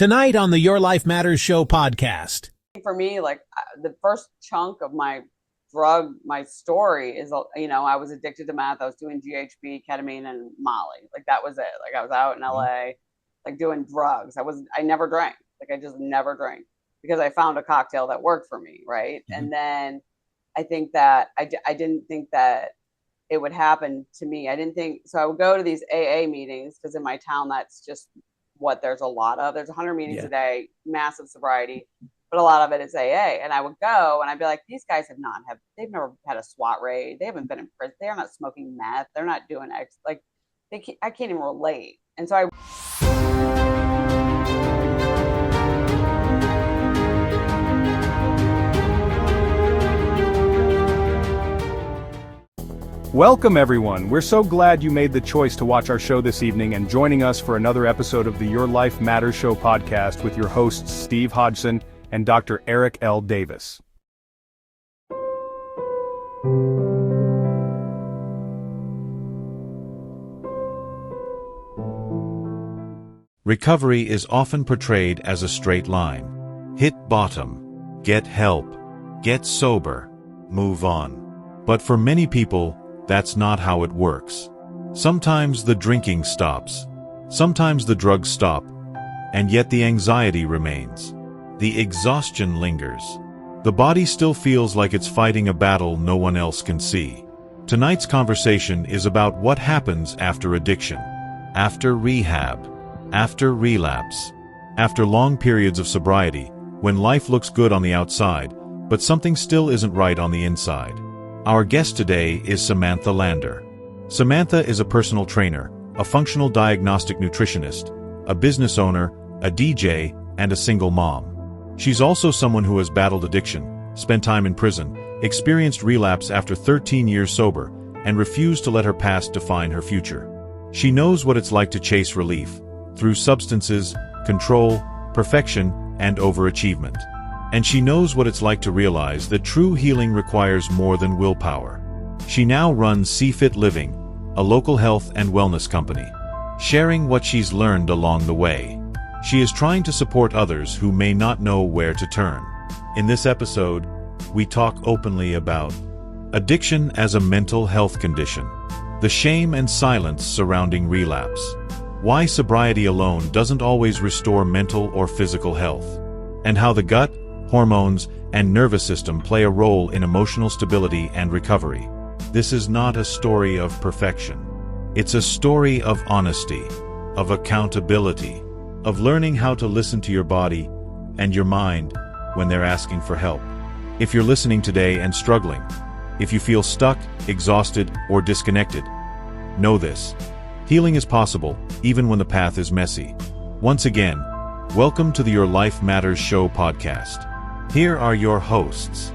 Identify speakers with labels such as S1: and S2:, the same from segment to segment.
S1: Tonight on the Your Life Matters Show podcast.
S2: For me, like the first chunk of my story is, I was addicted to meth. I was doing GHB, ketamine, and Molly. Like that was it. Like I was out in LA, like doing drugs. I never drank. Like I just never drank because I found a cocktail that worked for me. Right. Mm-hmm. And then I think that I didn't think that it would happen to me. I didn't think, so I would go to these AA meetings because in my town, that's just what there's a lot of. There's 100 meetings a day, massive sobriety, but a lot of it is AA. And I would go and I'd be like, these guys they've never had a SWAT raid. They haven't been in prison. They're not smoking meth. They're not doing I can't even relate. And so
S3: Welcome, everyone. We're so glad you made the choice to watch our show this evening and joining us for another episode of the Your Life Matters Show podcast with your hosts Steve Hodgson and Dr. Eric L. Davis.
S4: Recovery is often portrayed as a straight line. Hit bottom, get help, get sober, move on. But for many people, that's not how it works. Sometimes the drinking stops. Sometimes the drugs stop. And yet the anxiety remains. The exhaustion lingers. The body still feels like it's fighting a battle no one else can see. Tonight's conversation is about what happens after addiction, after rehab, after relapse, after long periods of sobriety, when life looks good on the outside, but something still isn't right on the inside. Our guest today is Samantha Lander. Samantha is a personal trainer, a functional diagnostic nutritionist, a business owner, a DJ, and a single mom. She's also someone who has battled addiction, spent time in prison, experienced relapse after 13 years sober, and refused to let her past define her future. She knows what it's like to chase relief, through substances, control, perfection, and overachievement. And she knows what it's like to realize that true healing requires more than willpower. She now runs SeeFit Living, a local health and wellness company, sharing what she's learned along the way. She is trying to support others who may not know where to turn. In this episode, we talk openly about addiction as a mental health condition, the shame and silence surrounding relapse, why sobriety alone doesn't always restore mental or physical health, and how the gut, hormones, and nervous system play a role in emotional stability and recovery. This is not a story of perfection. It's a story of honesty, of accountability, of learning how to listen to your body and your mind when they're asking for help. If you're listening today and struggling, if you feel stuck, exhausted, or disconnected, know this: healing is possible, even when the path is messy. Once again, welcome to the Your Life Matters Show podcast. Here are your hosts.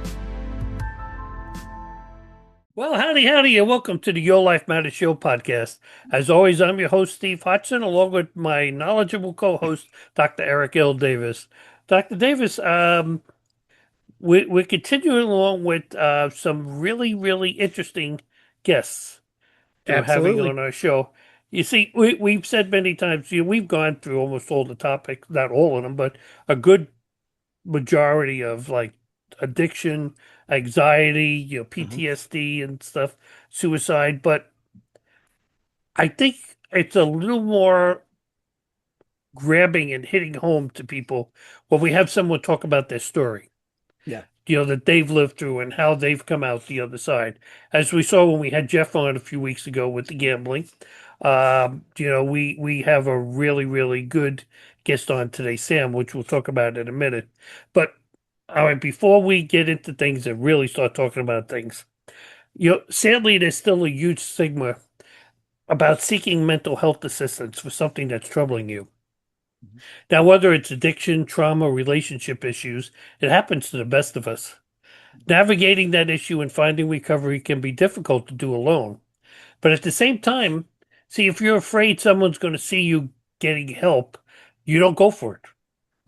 S5: Well, howdy, and welcome to the Your Life Matters Show podcast. As always, I'm your host, Steve Hodgson, along with my knowledgeable co-host, Dr. Eric L. Davis. Dr. Davis, we're continuing along with some really, really interesting guests we're having on our show. You see, we've said many times, we've gone through almost all the topics, not all of them, but a good majority of like addiction, anxiety, PTSD and stuff, suicide. But I think it's a little more grabbing and hitting home to people when we have someone talk about their story.
S6: Yeah.
S5: That they've lived through and how they've come out the other side. As we saw when we had Jeff on a few weeks ago with the gambling. We have a really, really good guest on today, Sam, which we'll talk about in a minute. But all right, before we get into things and really start talking about things, sadly, there's still a huge stigma about seeking mental health assistance for something that's troubling you. Mm-hmm. Now, whether it's addiction, trauma, relationship issues, it happens to the best of us. Navigating that issue and finding recovery can be difficult to do alone. But at the same time, see, if you're afraid someone's going to see you getting help, you don't go for it.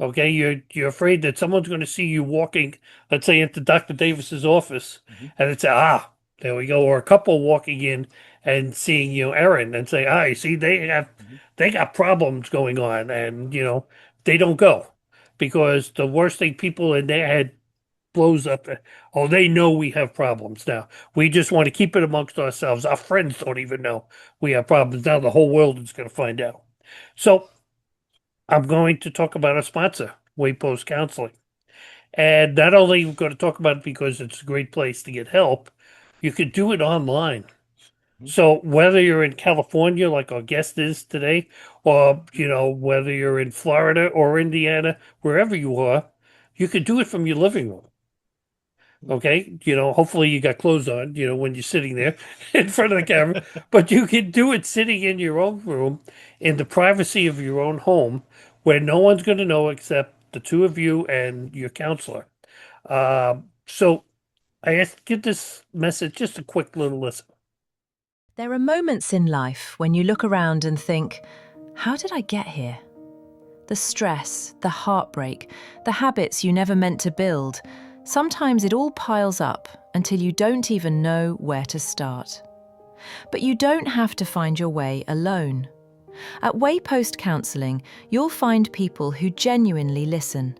S5: Okay, you're afraid that someone's going to see you walking, let's say, into Dr. Davis's office, and it's there we go, or a couple walking in and seeing Erin and say, you see, they got problems going on, and they don't go because the worst thing people in their head blows up. Oh, they know we have problems now. We just want to keep it amongst ourselves. Our friends don't even know we have problems. Now the whole world is going to find out. So I'm going to talk about our sponsor, Waypost Counseling. And not only we're going to talk about it because it's a great place to get help, you could do it online. So whether you're in California, like our guest is today, or whether you're in Florida or Indiana, wherever you are, you could do it from your living room. Okay, hopefully you got clothes on, when you're sitting there in front of the camera, but you can do it sitting in your own room in the privacy of your own home where no one's going to know except the two of you and your counselor. So give this message just a quick little listen.
S6: There are moments in life when you look around and think, how did I get here? The stress, the heartbreak, the habits you never meant to build, sometimes it all piles up until you don't even know where to start. But you don't have to find your way alone. At Waypost Counseling, you'll find people who genuinely listen.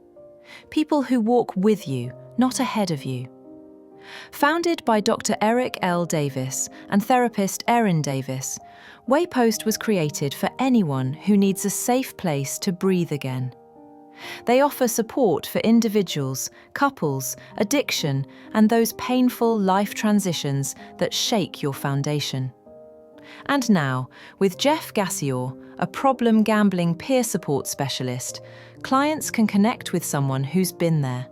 S6: People who walk with you, not ahead of you. Founded by Dr. Eric L. Davis and therapist Erin Davis, Waypost was created for anyone who needs a safe place to breathe again. They offer support for individuals, couples, addiction, and those painful life transitions that shake your foundation. And now, with Jeff Gassior, a problem gambling peer support specialist, clients can connect with someone who's been there.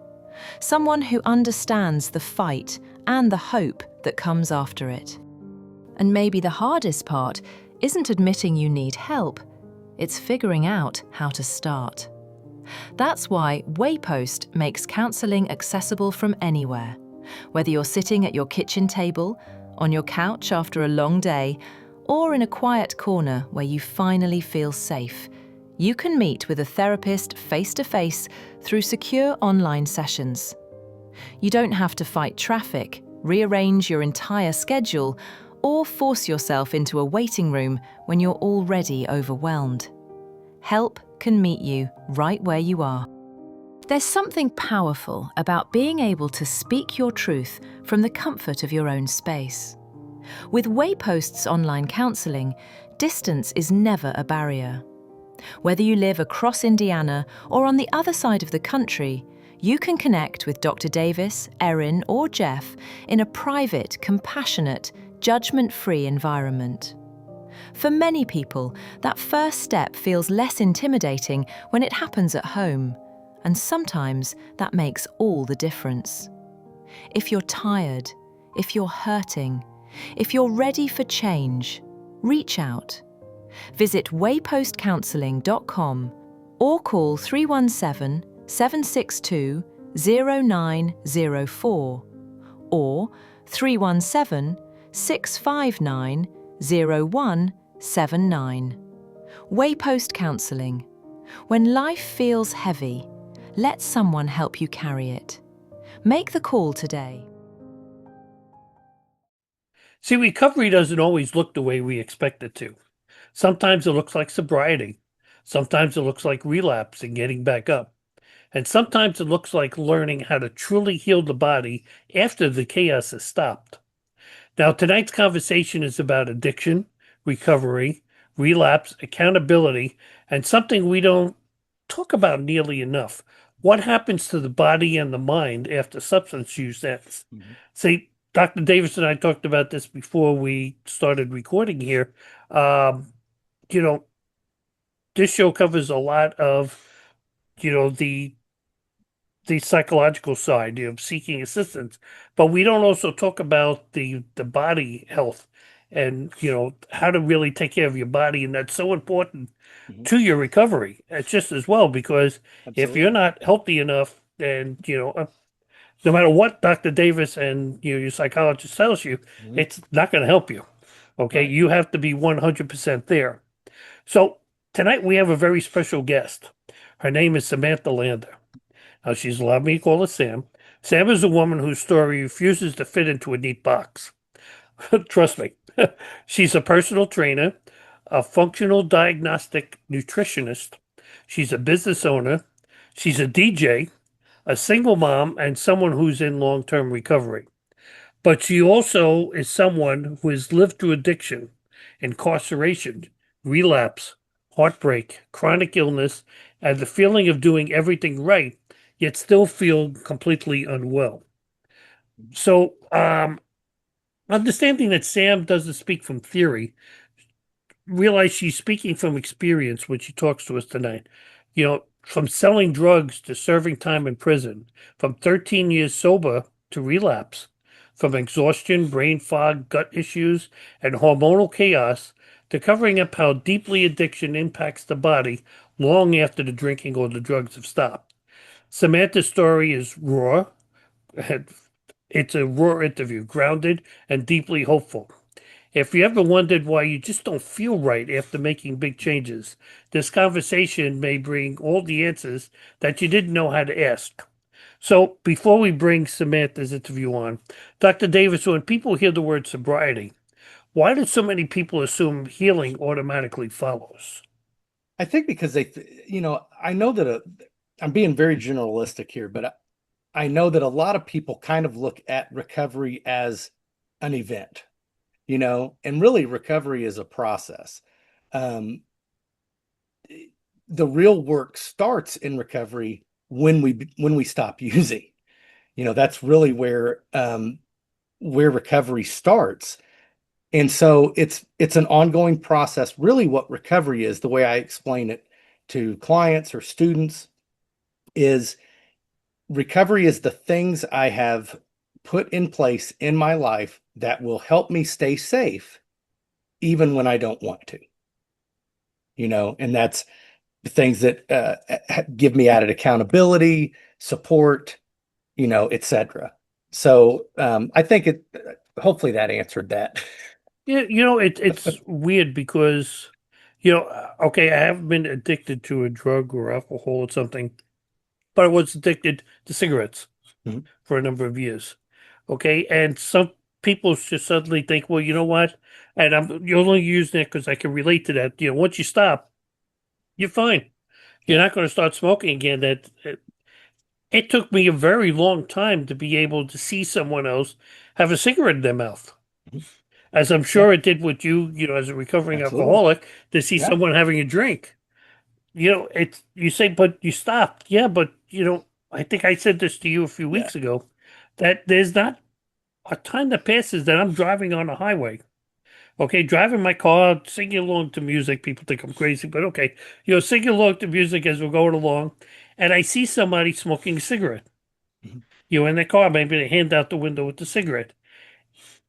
S6: Someone who understands the fight and the hope that comes after it. And maybe the hardest part isn't admitting you need help, it's figuring out how to start. That's why Waypost makes counselling accessible from anywhere. Whether you're sitting at your kitchen table, on your couch after a long day, or in a quiet corner where you finally feel safe, you can meet with a therapist face-to-face through secure online sessions. You don't have to fight traffic, rearrange your entire schedule, or force yourself into a waiting room when you're already overwhelmed. Help can meet you right where you are. There's something powerful about being able to speak your truth from the comfort of your own space. With Waypost's online counselling, distance is never a barrier. Whether you live across Indiana or on the other side of the country, you can connect with Dr. Davis, Erin, or Jeff in a private, compassionate, judgment-free environment. For many people, that first step feels less intimidating when it happens at home, and sometimes that makes all the difference. If you're tired, if you're hurting, if you're ready for change, reach out. Visit waypostcounseling.com or call 317-762-0904 or 317-659-0179. Waypost Counseling. When life feels heavy, let someone help you carry it. Make the call today.
S5: See, recovery doesn't always look the way we expect it to. Sometimes it looks like sobriety. Sometimes it looks like relapse and getting back up. And sometimes it looks like learning how to truly heal the body after the chaos has stopped. Now, tonight's conversation is about addiction, recovery, relapse, accountability, and something we don't talk about nearly enough. What happens to the body and the mind after substance use ends? See, Dr. Davis and I talked about this before we started recording here. This show covers a lot of, the psychological side of seeking assistance, but we don't also talk about the body health and, how to really take care of your body. And that's so important to your recovery. It's just as well, because if you're not healthy enough, then, no matter what Dr. Davis and your psychologist tells you, it's not going to help you. Okay, right. You have to be 100% there. So tonight we have a very special guest. Her name is Samantha Lander. Now, she's allowed me to call her Sam. Sam is a woman whose story refuses to fit into a neat box. Trust me. She's a personal trainer, a functional diagnostic nutritionist. She's a business owner. She's a DJ, a single mom, and someone who's in long-term recovery. But she also is someone who has lived through addiction, incarceration, relapse, heartbreak, chronic illness, and the feeling of doing everything right, yet still feel completely unwell. So, understanding that Sam doesn't speak from theory, realize she's speaking from experience when she talks to us tonight. From selling drugs to serving time in prison, from 13 years sober to relapse, from exhaustion, brain fog, gut issues, and hormonal chaos to covering up how deeply addiction impacts the body long after the drinking or the drugs have stopped. Samantha's story is raw. It's a raw interview, grounded and deeply hopeful. If you ever wondered why you just don't feel right after making big changes, this conversation may bring all the answers that you didn't know how to ask. So, before we bring Samantha's interview on, Dr. Davis, when people hear the word sobriety, why do so many people assume healing automatically follows?
S7: I think because I know that I'm being very generalistic here, but I know that a lot of people kind of look at recovery as an event, and really recovery is a process. The real work starts in recovery when we stop using. That's really where recovery starts. And so it's an ongoing process. Really what recovery is, the way I explain it to clients or students, is recovery is the things I have put in place in my life that will help me stay safe even when I don't want to. And that's the things that give me added accountability, support, etc. So I think hopefully that answered that.
S5: Yeah, it's weird because, okay, I haven't been addicted to a drug or alcohol or something, but I was addicted to cigarettes for a number of years. Okay, and some people just suddenly think, well, you know what? And you're only using it because I can relate to that. Once you stop, you're fine. You're not going to start smoking again. It took me a very long time to be able to see someone else have a cigarette in their mouth. As I'm sure it did with you, as a recovering
S7: Absolutely.
S5: alcoholic, to see someone having a drink. You say, but you stopped. Yeah, but I think I said this to you a few weeks ago, that there's not a time that passes that I'm driving on a highway. Okay, driving my car, singing along to music. People think I'm crazy, but okay. Singing along to music as we're going along, and I see somebody smoking a cigarette. In their car, maybe they hand out the window with the cigarette.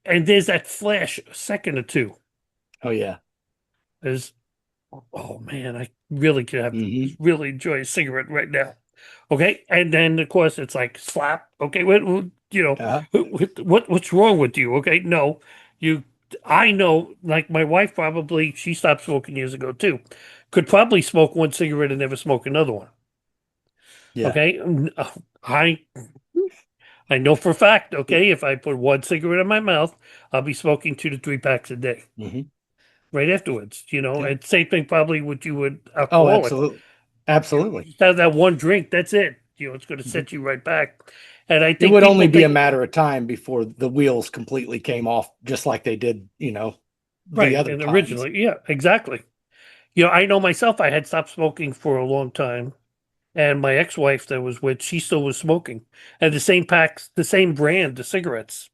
S5: And there's that flash, a second or two.
S7: Oh, yeah.
S5: There's, oh man, I really could have really enjoy a cigarette right now. Okay, and then of course it's like slap. Okay, what's wrong with you? Okay, no, I know, like my wife probably, she stopped smoking years ago too. Could probably smoke one cigarette and never smoke another one.
S7: Yeah.
S5: Okay, I know for a fact, okay, if I put one cigarette in my mouth, I'll be smoking 2 to 3 packs a day. Right afterwards, and same thing probably with you with alcoholic.
S7: Oh, absolutely. Absolutely.
S5: You have that one drink, that's it. It's going to set you right back. And I think
S7: it would only be a matter of time before the wheels completely came off, just like they did, the other
S5: and
S7: times.
S5: Originally. Yeah, exactly. I know myself, I had stopped smoking for a long time. And my ex-wife that was with, she still was smoking. And the same packs, the same brand of cigarettes.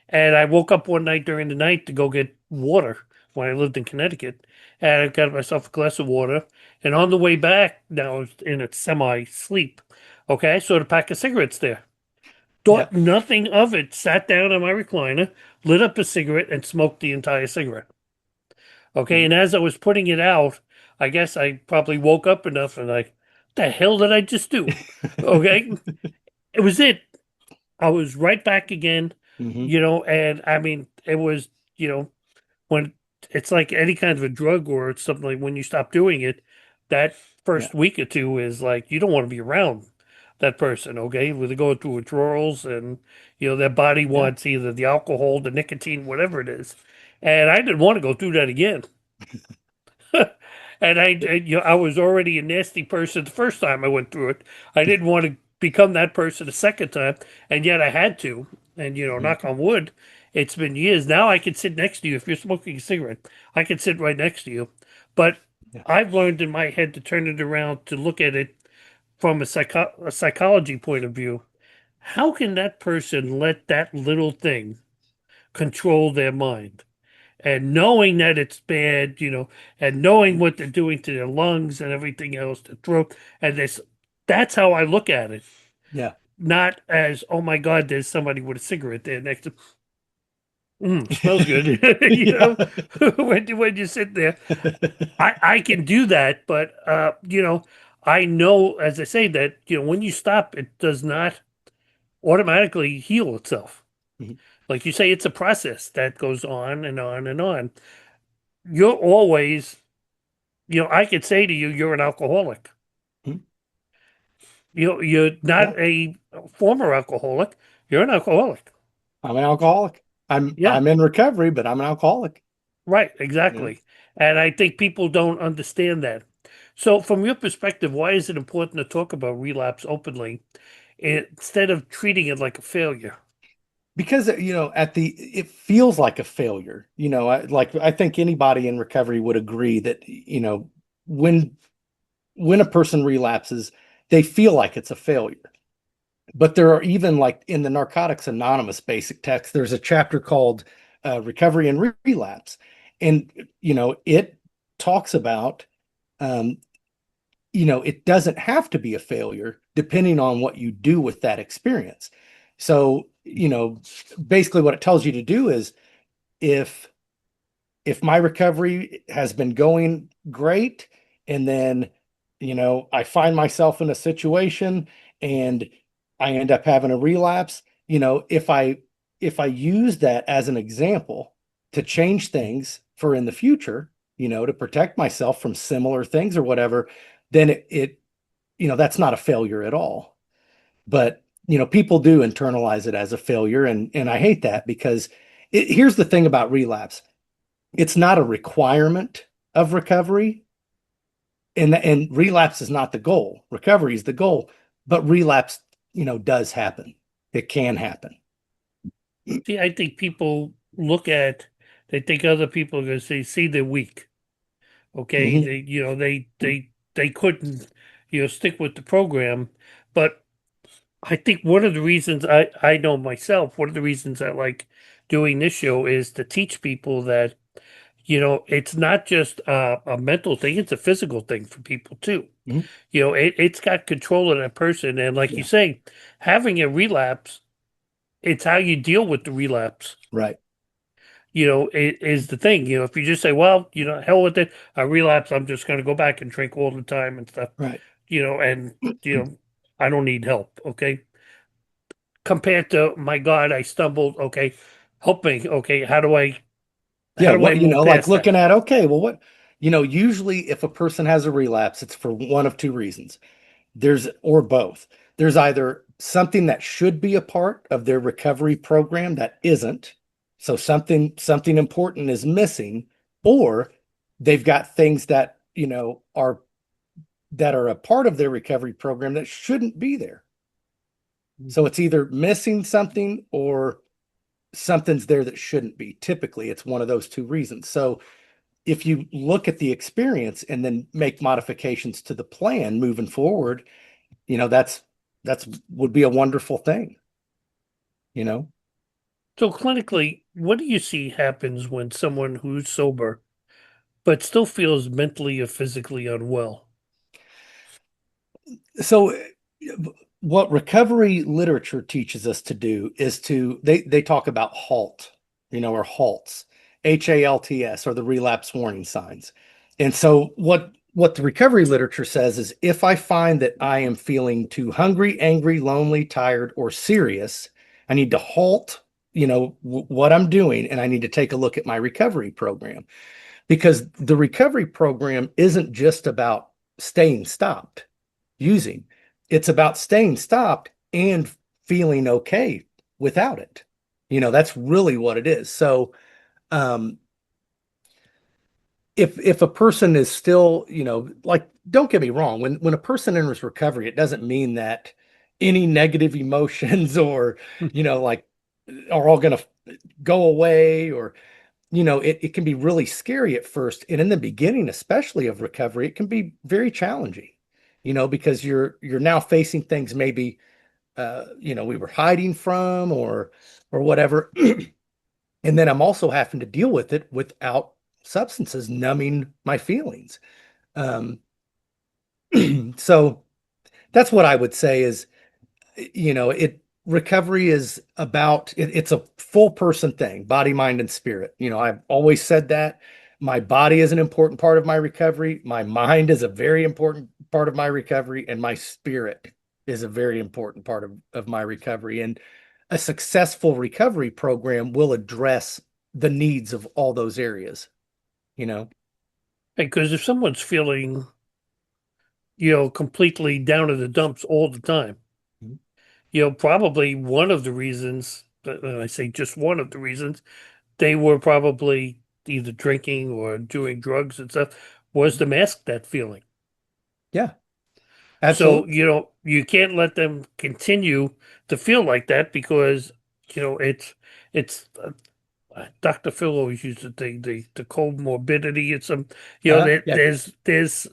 S5: And I woke up one night during the night to go get water when I lived in Connecticut. And I got myself a glass of water. And on the way back, now I was in a semi-sleep. Okay, I saw the pack of cigarettes there. Thought nothing of it. Sat down on my recliner, lit up a cigarette, and smoked the entire cigarette. Okay, and as I was putting it out, I guess I probably woke up enough and the hell did I just do? Okay, it was it. I was right back again, and I mean, it was, when it's like any kind of a drug or it's something, like when you stop doing it, that first week or two is like, you don't want to be around that person, okay? Where they're going through withdrawals and, their body wants either the alcohol, the nicotine, whatever it is. And I didn't want to go through that again. And I was already a nasty person the first time I went through it. I didn't want to become that person the second time, and yet I had to. And
S7: Mhm.
S5: knock on wood, it's been years. Now I can sit next to you if you're smoking a cigarette. I can sit right next to you. But
S7: Yeah.
S5: I've learned in my head to turn it around to look at it from a psychology point of view. How can that person let that little thing control their mind? And knowing that it's bad, and knowing what they're doing to their lungs and everything else, the throat, and that's how I look at it.
S7: Yeah.
S5: Not as, oh my God, there's somebody with a cigarette there next to, smells good.
S7: Yeah.
S5: When you sit there, I can do that, but I know, as I say, that when you stop, it does not automatically heal itself.
S7: Mhm.
S5: Like you say, it's a process that goes on and on and on. You're always, I could say to you, you're an alcoholic.
S7: Mhm.
S5: You're
S7: Yeah.
S5: not a former alcoholic. You're an alcoholic.
S7: I'm an alcoholic. I'm
S5: Yeah,
S7: I'm in recovery, but I'm an alcoholic.
S5: right,
S7: You know?
S5: exactly. And I think people don't understand that. So, from your perspective, why is it important to talk about relapse openly instead of treating it like a failure?
S7: Because it feels like a failure. I think anybody in recovery would agree that when a person relapses, they feel like it's a failure. But there are, even like in the Narcotics Anonymous basic text, there's a chapter called Recovery and Relapse. And, it talks about, um, it doesn't have to be a failure depending on what you do with that experience. So, basically what it tells you to do is, if my recovery has been going great, and then I find myself in a situation and I end up having a relapse, if I use that as an example to change things for in the future, to protect myself from similar things or whatever, then that's not a failure at all. But people do internalize it as a failure, and I hate that, because here's the thing about relapse: it's not a requirement of recovery, and relapse is not the goal. Recovery is the goal, but relapse, does happen. It can happen.
S5: See, I think people they think other people are going to say, see, they're weak. Okay,
S7: Mhm.
S5: they couldn't stick with the program, but I think one of the reasons I know myself, one of the reasons I like doing this show is to teach people that it's not just a mental thing, it's a physical thing for people too.
S7: Mhm.
S5: It's got control of that person, and like you
S7: Yeah.
S5: say, having a relapse, it's how you deal with the relapse.
S7: Right.
S5: It is the thing. If you just say, well, hell with it, I relapse, I'm just going to go back and drink all the time and stuff,
S7: Right.
S5: and, I don't need help. Okay. Compared to, my God, I stumbled. Okay. Help me. Okay.
S7: Yeah.
S5: How do I
S7: What,
S5: move
S7: like
S5: past that?
S7: looking at, okay, well, usually if a person has a relapse, it's for one of two reasons. Or both. There's either something that should be a part of their recovery program that isn't, so something important is missing, or they've got things that are a part of their recovery program that shouldn't be there. So it's either missing something or something's there that shouldn't be. Typically, it's one of those two reasons. So if you look at the experience and then make modifications to the plan moving forward, that's would be a wonderful thing, you know.
S5: So clinically, what do you see happens when someone who's sober but still feels mentally or physically unwell?
S7: So what recovery literature teaches us to do is they talk about HALT, or halts, HALTS, or the relapse warning signs. And so what the recovery literature says is, if I find that I am feeling too hungry, angry, lonely, tired, or serious, I need to halt, what I'm doing, and I need to take a look at my recovery program, because the recovery program isn't just about staying stopped using. It's about staying stopped and feeling okay without it. That's really what it is. So, um, if a person is still, like, don't get me wrong, when a person enters recovery, it doesn't mean that any negative emotions or, like, are all going to go away, or, it can be really scary at first. And in the beginning, especially of recovery, it can be very challenging, because you're now facing things maybe, we were hiding from, or whatever. And then I'm also having to deal with it without substances numbing my feelings. Um, so that's what I would say is, recovery is about, it's a full person thing, body, mind, and spirit. I've always said that my body is an important part of my recovery. My mind is a very important part of my recovery, and my spirit is a very important part of my recovery. And a successful recovery program will address the needs of all those areas, you know?
S5: Because if someone's feeling, completely down in the dumps all the time,
S7: Mhm.
S5: probably one of the reasons, and I say just one of the reasons, they were probably either drinking or doing drugs and stuff, was to mask that feeling.
S7: Yeah,
S5: So,
S7: absolutely.
S5: you can't let them continue to feel like that because, it's Dr. Phil always used to think the comorbidity and some,
S7: Yeah.
S5: there's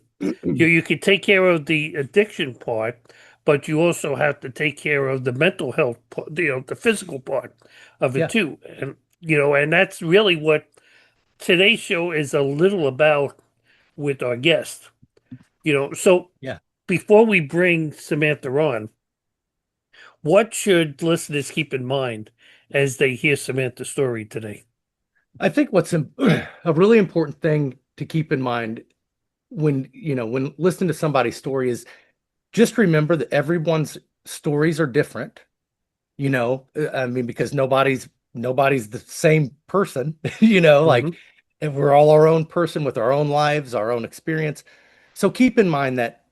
S5: you can take care of the addiction part, but you also have to take care of the mental health part, the physical part of it
S7: Yeah.
S5: too. And and that's really what today's show is a little about with our guest. So
S7: Yeah.
S5: before we bring Samantha on, what should listeners keep in mind as they hear Samantha's story today?
S7: I think a really important thing to keep in mind when listening to somebody's story is just remember that everyone's stories are different. I mean, because nobody's the same person, like,
S5: Hmm.
S7: and we're all our own person with our own lives, our own experience. So keep in mind that,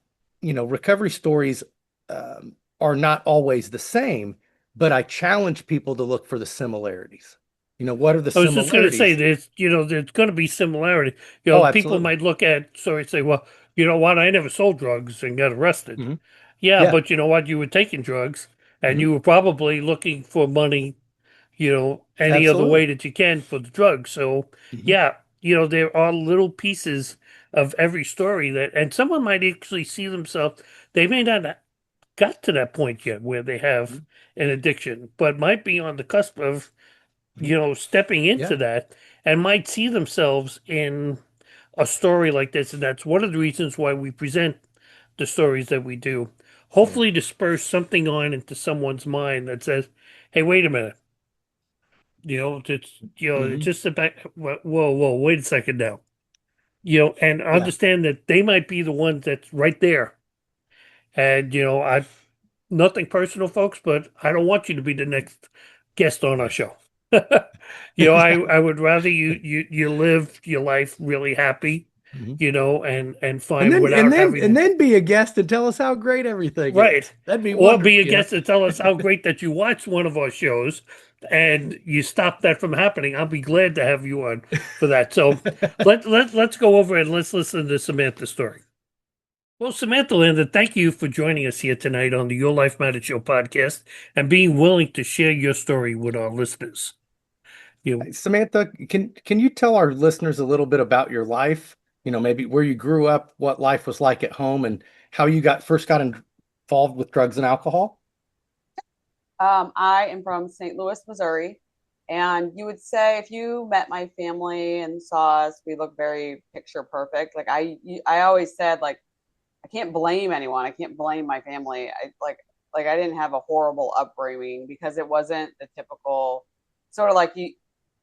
S7: recovery stories are not always the same, but I challenge people to look for the similarities. What are the
S5: I was just going to say
S7: similarities?
S5: there's going to be similarity.
S7: Oh,
S5: People
S7: absolutely.
S5: might look at story and say, well, you know what? I never sold drugs and got arrested.
S7: Hmm.
S5: Yeah,
S7: Yeah.
S5: but you know what? You were taking drugs and
S7: Hmm.
S5: you were probably looking for money, any other way
S7: Absolutely.
S5: that you can for the drugs. So,
S7: Hmm.
S5: yeah, there are little pieces of every story and someone might actually see themselves, they may not got to that point yet where they have an addiction, but might be on the cusp of,
S7: Hmm.
S5: stepping into
S7: Yeah.
S5: that and might see themselves in a story like this. And that's one of the reasons why we present the stories that we do.
S7: Yeah.
S5: Hopefully, to spur something on into someone's mind that says, hey, wait a minute. It's
S7: Hmm.
S5: just about, whoa, wait a second now. And
S7: Yeah.
S5: understand that they might be the ones that's right there. And, I nothing personal, folks, but I don't want you to be the next guest on our show. I would rather you live your life really happy,
S7: Mhm.
S5: and
S7: And
S5: fine
S7: then and
S5: without
S7: then and
S5: having
S7: then be a guest and tell us how great everything is.
S5: right.
S7: That'd be
S5: Or be
S7: wonderful,
S5: a guest to tell us how great that you watched one of our shows and you stopped that from happening. I'll be glad to have you on for that. So let's go over and let's listen to Samantha's story. Well, Samantha Lander, thank you for joining us here tonight on the Your Life Matters Show podcast and being willing to share your story with our listeners. You,
S7: Samantha, can you tell our listeners a little bit about your life? Maybe where you grew up, what life was like at home, and how you first got involved with drugs and alcohol?
S2: I am from St. Louis, Missouri. And you would say if you met my family and saw us, we look very picture perfect. Like I always said, like, I can't blame anyone. I can't blame my family. Like I didn't have a horrible upbringing because it wasn't the typical sort of like you.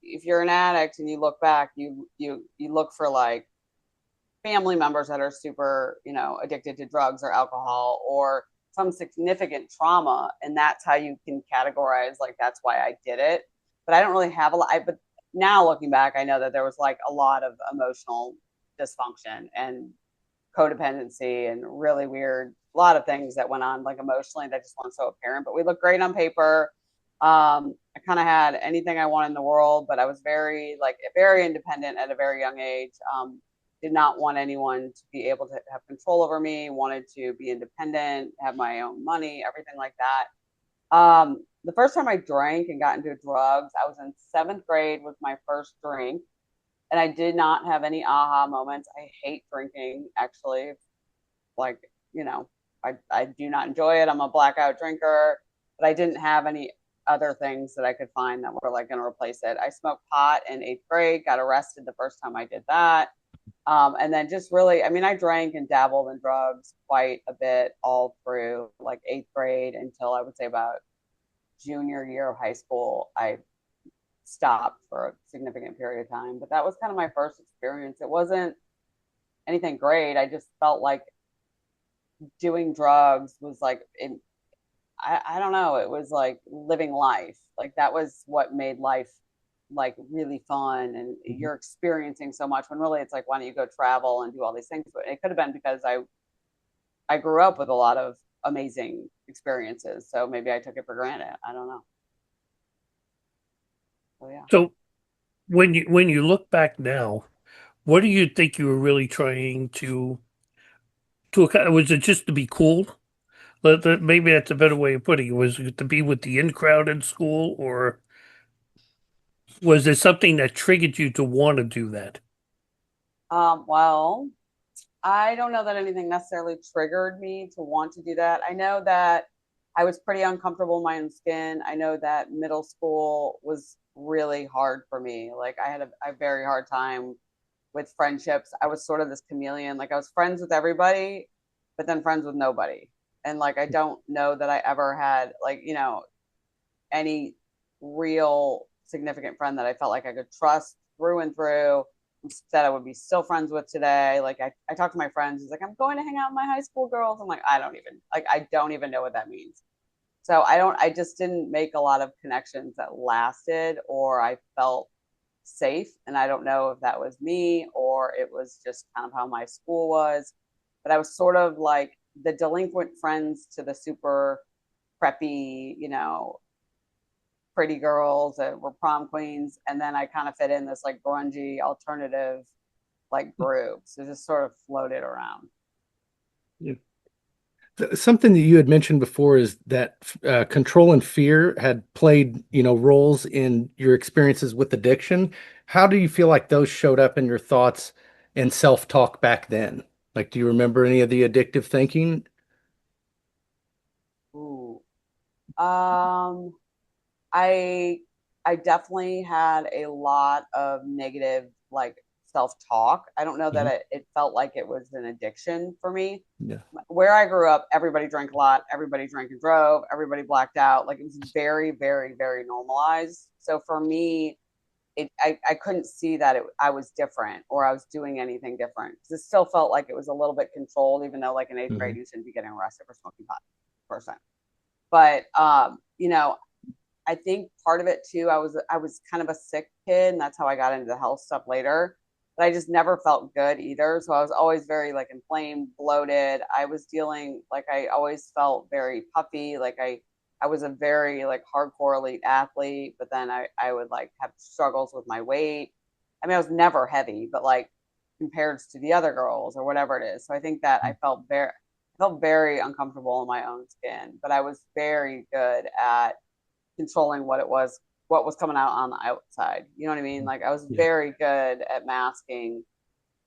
S2: If you're an addict and you look back, you look for like family members that are super, addicted to drugs or alcohol or some significant trauma, and that's how you can categorize like that's why I did it. But I don't really have a lot. But now looking back, I know that there was like a lot of emotional dysfunction and codependency and really weird, a lot of things that went on like emotionally that just weren't so apparent. But we looked great on paper. I kind of had anything I wanted in the world, but I was very independent at a very young age. did not want anyone to be able to have control over me, wanted to be independent, have my own money, everything like that. The first time I drank and got into drugs, I was in 7th grade with my first drink, and I did not have any aha moments. I hate drinking, actually. Like, you know, I do not enjoy it. I'm a blackout drinker, but I didn't have any other things that I could find that were like going to replace it. I smoked pot in 8th grade, got arrested the first time I did that. And then just really, I mean, I drank and dabbled in drugs quite a bit all through like 8th grade until I would say about junior year of high school. I stopped for a significant period of time, but that was kind of my first experience. It wasn't anything great. I just felt like doing drugs was like I don't know, it was like living life. Like that was what made life like really fun, and you're experiencing so much when really it's like, why don't you go travel and do all these things? But it could have been because I grew up with a lot of amazing experiences, so maybe I took it for granted. I don't know. So yeah.
S5: So when you look back now, what do you think you were really trying to was it just to be cool? Maybe that's a better way of putting it. Was it to be with the in crowd in school, or was there something that triggered you to want to do that?
S2: Well, I don't know that anything necessarily triggered me to want to do that. I know that I was pretty uncomfortable in my own skin. I know that middle school was really hard for me. Like I had a very hard time with friendships. I was sort of this chameleon. Like I was friends with everybody, but then friends with nobody. And like I don't know that I ever had like, you know, any real significant friend that I felt like I could trust through and through, that I would be still friends with today. Like I talk to my friends, he's like, I'm going to hang out with my high school girls. I'm like, I don't even know what that means. So I just didn't make a lot of connections that lasted, or I felt safe. And I don't know if that was me or it was just kind of how my school was. But I was sort of like the delinquent friends to the super preppy, you know, pretty girls that were prom queens. And then I kind of fit in this like grungy alternative like group. So just sort of floated around.
S7: Yeah. Something that you had mentioned before is that control and fear had played, roles in your experiences with addiction. How do you feel like those showed up in your thoughts and self-talk back then? Like, do you remember any of the addictive thinking?
S2: Ooh. Um, I I definitely had a lot of negative like self-talk. I don't know that
S7: Mhm.
S2: it felt like it was an addiction for me.
S7: Yeah.
S2: Where I grew up, everybody drank a lot, everybody drank and drove, everybody blacked out. Like it was very, very, very normalized. So for me, I couldn't see that I was different or I was doing anything different, because it still felt like it was a little bit controlled, even though like in 8th grade
S7: Mhm.
S2: you shouldn't be getting arrested for smoking pot percent. But you know, I think part of it too, I was kind of a sick kid, and that's how I got into the health stuff later. But I just never felt good either. So I was always very like inflamed, bloated. I was dealing like I always felt very puffy. Like I was a very like hardcore elite athlete, but then I would like have struggles with my weight. I mean, I was never heavy, but like compared to the other girls or whatever it is. So I think that I felt very uncomfortable in my own skin, but I was very good at controlling what was coming out on the outside. You know what I mean? Like I was
S7: Yeah.
S2: very good at masking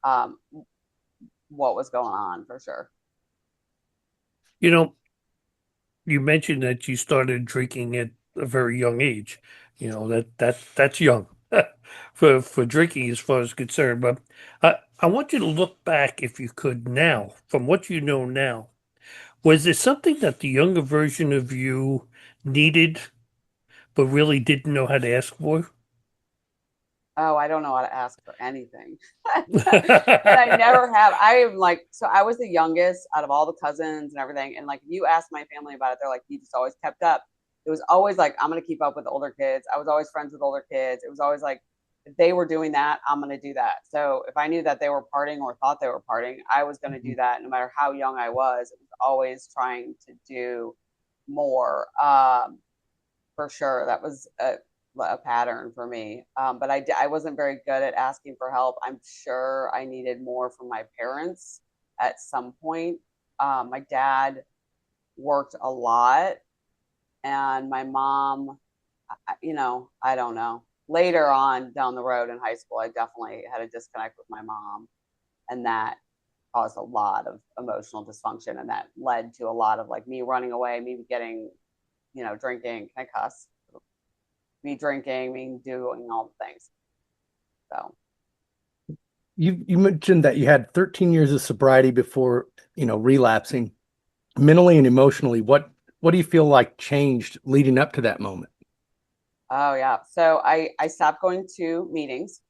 S2: um, what was going on for sure.
S5: You know, you mentioned that you started drinking at a very young age. You know, that's young for drinking as far as concerned. But I want you to look back, if you could, now, from what you know now. Was there something that the younger version of you needed but really didn't know how to ask for?
S2: Oh, I don't know how to ask for anything. And I never have. I am like, so I was the youngest out of all the cousins and everything. And like, if you ask my family about it, they're like, he just always kept up. It was always like, I'm going to keep up with older kids. I was always friends with older kids. It was always like, if they were doing that, I'm going to do that. So if I knew that they were partying or thought they were partying, I was going to do
S7: Mhm.
S2: that no matter how young I was. It was always trying to do more, for sure. That was a pattern for me. But I wasn't very good at asking for help. I'm sure I needed more from my parents at some point. My dad worked a lot, and my mom, I don't know. Later on down the road in high school, I definitely had a disconnect with my mom, and that caused a lot of emotional dysfunction, and that led to a lot of like me running away, me getting, drinking. Can I cuss? Me drinking, me doing all the things. So
S7: You mentioned that you had 13 years of sobriety before, relapsing mentally and emotionally. What do you feel like changed leading up to that moment?
S2: oh yeah. So I stopped going to meetings.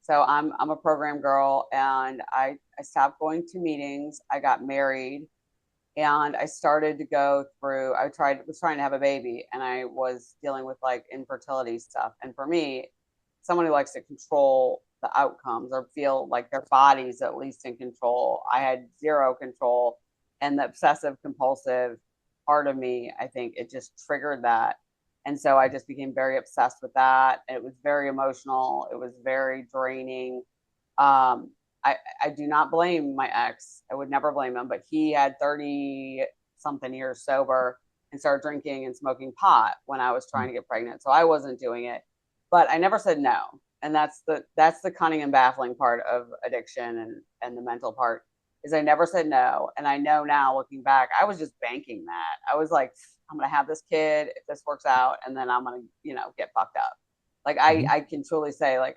S2: So I'm a program girl, and I stopped going to meetings. I got married, and I started to go through. Was trying to have a baby, and I was dealing with like infertility stuff. And for me, someone who likes to control the outcomes or feel like their body's at least in control, I had zero control, and the obsessive compulsive part of me, I think it just triggered that. And so I just became very obsessed with that. It was very emotional. It was very draining. Um, I do not blame my ex. I would never blame him, but he had 30 something years sober and started drinking and smoking pot when I was trying to get pregnant. So I wasn't doing it, but I never said no. And that's the cunning and baffling part of addiction and the mental part is I never said no. And I know now looking back, I was just banking that. I was like, I'm going to have this kid if this works out, and then I'm going to, get fucked up. Like I can truly say like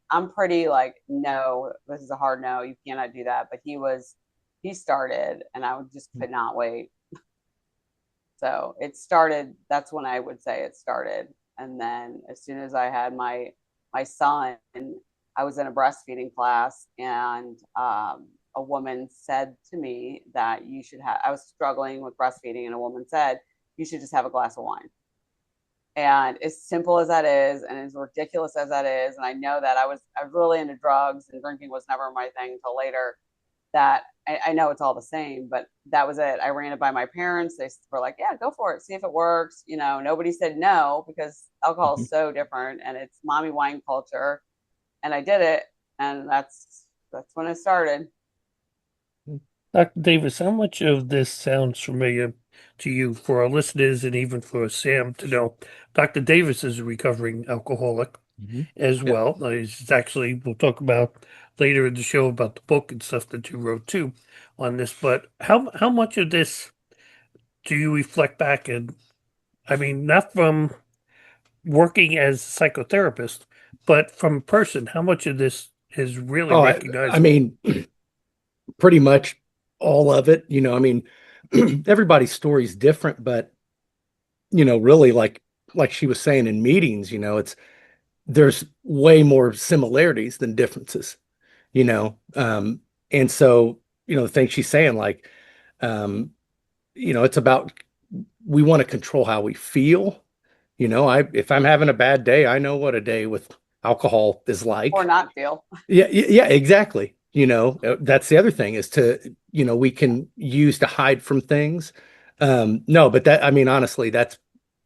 S2: I'm pretty like, no, this is a hard no, you cannot do that. But he started, and I just could not wait. So it started, that's when I would say it started. And then as soon as I had my son, I was in a breastfeeding class, and a woman said to me that I was struggling with breastfeeding, and a woman said, you should just have a glass of wine. And as simple as that is, and as ridiculous as that is, and I know that I was really into drugs, and drinking was never my thing until later. That I know it's all the same, but that was it. I ran it by my parents. They were like, "Yeah, go for it, see if it works." Nobody said no because alcohol is so different, and it's mommy wine culture. And I did it, and that's when it started.
S5: Dr. Davis, how much of this sounds familiar to you for our listeners and even for Sam to know? Dr. Davis is a recovering alcoholic as
S7: Yep.
S5: well. He's actually, we'll talk about later in the show about the book and stuff that you wrote too on this. But how much of this do you reflect back and I mean, not from working as a psychotherapist, but from a person, how much of this is really
S7: Oh, I
S5: recognizable?
S7: mean, pretty much all of it. Everybody's story is different, but really like she was saying in meetings, there's way more similarities than differences, you know. And so, the thing she's saying, like, it's about we want to control how we feel. If I'm having a bad day, I know what a day with alcohol is
S2: Or
S7: like.
S2: not feel.
S7: Yeah, exactly. That's the other thing is we can use to hide from things. No, but I mean, honestly, that's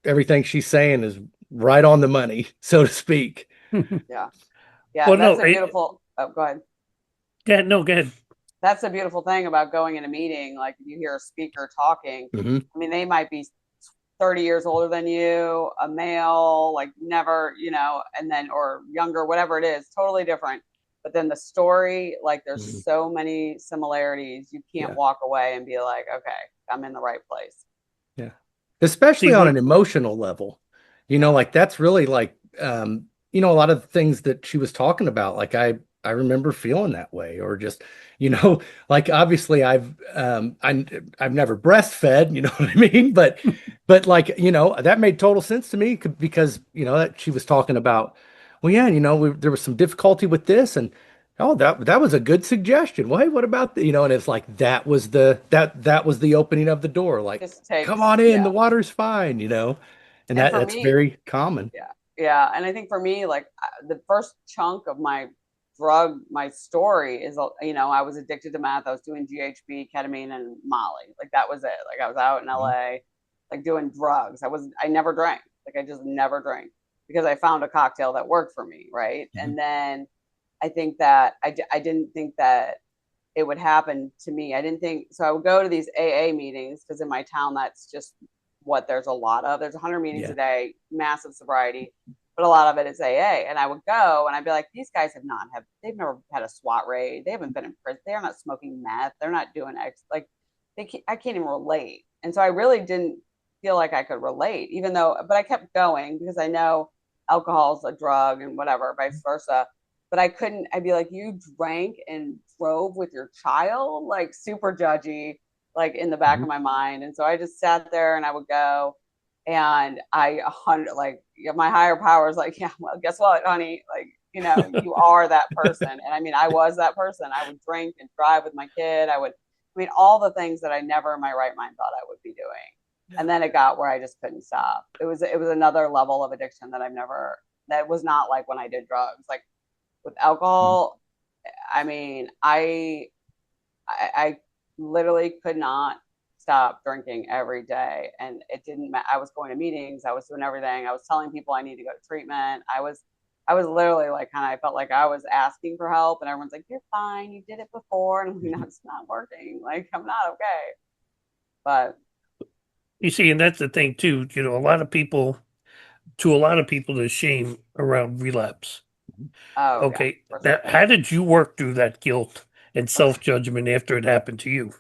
S7: everything she's saying is right on the money, so to speak.
S2: Yeah. Yeah,
S5: Well,
S2: that's
S5: no,
S2: a beautiful. Oh, go ahead.
S5: go ahead.
S2: That's the beautiful thing about going in a meeting. Like if you hear a speaker talking,
S7: Hmm.
S2: I mean, they might be 30 years older than you, a male, like never, and then, or younger, whatever it is, totally different. But then the story, like
S7: Hmm.
S2: there's so many similarities. You can't
S7: Yeah,
S2: walk away and be like, okay, I'm in the right place.
S7: yeah.
S5: See
S7: Especially on
S5: what
S7: an emotional level,
S2: Yeah.
S7: like that's really like, a lot of the things that she was talking about. Like I remember feeling that way, or just, like obviously I've never breastfed, you know what I mean? But like, that made total sense to me because, that she was talking about, well, yeah, there was some difficulty with this, and oh, that was a good suggestion. Well, hey, what about and it's like that was the opening of the door. Like,
S2: Just
S7: come
S2: takes,
S7: on in, the
S2: yeah.
S7: water's fine, and
S2: And for
S7: that's
S2: me,
S7: very common.
S2: yeah. Yeah. And I think for me, like the first chunk of my story is, I was addicted to meth. I was doing GHB, ketamine, and Molly. Like that was it. Like I was out in
S7: Mhm.
S2: LA, like doing drugs. I never drank. Like I just never drank. because I found a cocktail that worked for me. Right.
S7: Mhm.
S2: And then I think that I didn't think that it would happen to me. I didn't think so. I would go to these AA meetings because in my town, that's just what there's a lot of. There's 100 meetings
S7: Yeah.
S2: a day, massive sobriety, but a lot of it is AA. And I would go and I'd be like, these guys they've never had a SWAT raid. They haven't been in prison. They're not smoking meth. They're not doing like I can't even relate. And so I really didn't feel like I could relate, but I kept going because I know alcohol is a drug and whatever, vice versa. But I couldn't, I'd be like, you drank and drove with your child, like super judgy, like in the back
S7: Mhm.
S2: of my mind. And so I just sat there and I would go and my higher power is like, yeah, well, guess what, honey? Like, you are that person. And I mean, I was that person. I would drink and drive with my kid. All the things that I never in my right mind thought I would be doing. And then it got where I just couldn't stop. It was another level of addiction that was not like when I did drugs. Like with alcohol, I mean, I literally could not stop drinking every day, and it didn't matter. I was going to meetings, I was doing everything. I was telling people I need to go to treatment. I was literally like I felt like I was asking for help, and everyone's like, "You're fine. You did it before," and I'm like, "No, it's not working. Like I'm not okay." But
S5: You see, and that's the thing too. A lot of people, there's shame around relapse.
S2: oh yeah,
S5: Okay,
S2: for
S5: now
S2: sure.
S5: how did you work through that guilt and self-judgment after it happened to you?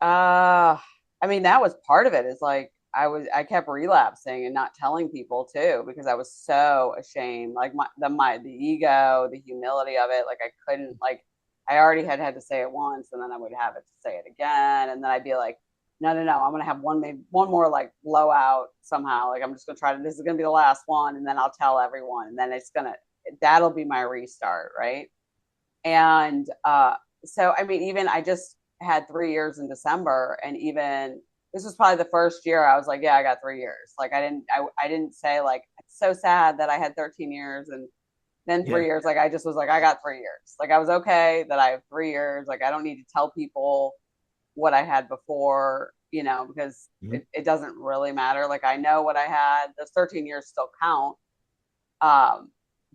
S2: I mean, that was part of it. Is like I kept relapsing and not telling people too because I was so ashamed. Like the ego, the humility of it. Like I couldn't I already had to say it once, and then I would have it to say it again, and then I'd be like, no, I'm gonna have maybe one more like blowout somehow. Like I'm just gonna try to. This is gonna be the last one, and then I'll tell everyone, and then that'll be my restart, right? And so I mean, even I just had 3 years in December, and even this was probably the first year I was like, yeah, I got 3 years. Like I didn't say like it's so sad that I had 13 years and then 3 years. Like I just was like, I got 3 years. Like I was okay that I have 3 years. Like I don't need to tell people what I had before, because it doesn't really matter. Like I know what I had. Those 13 years still count.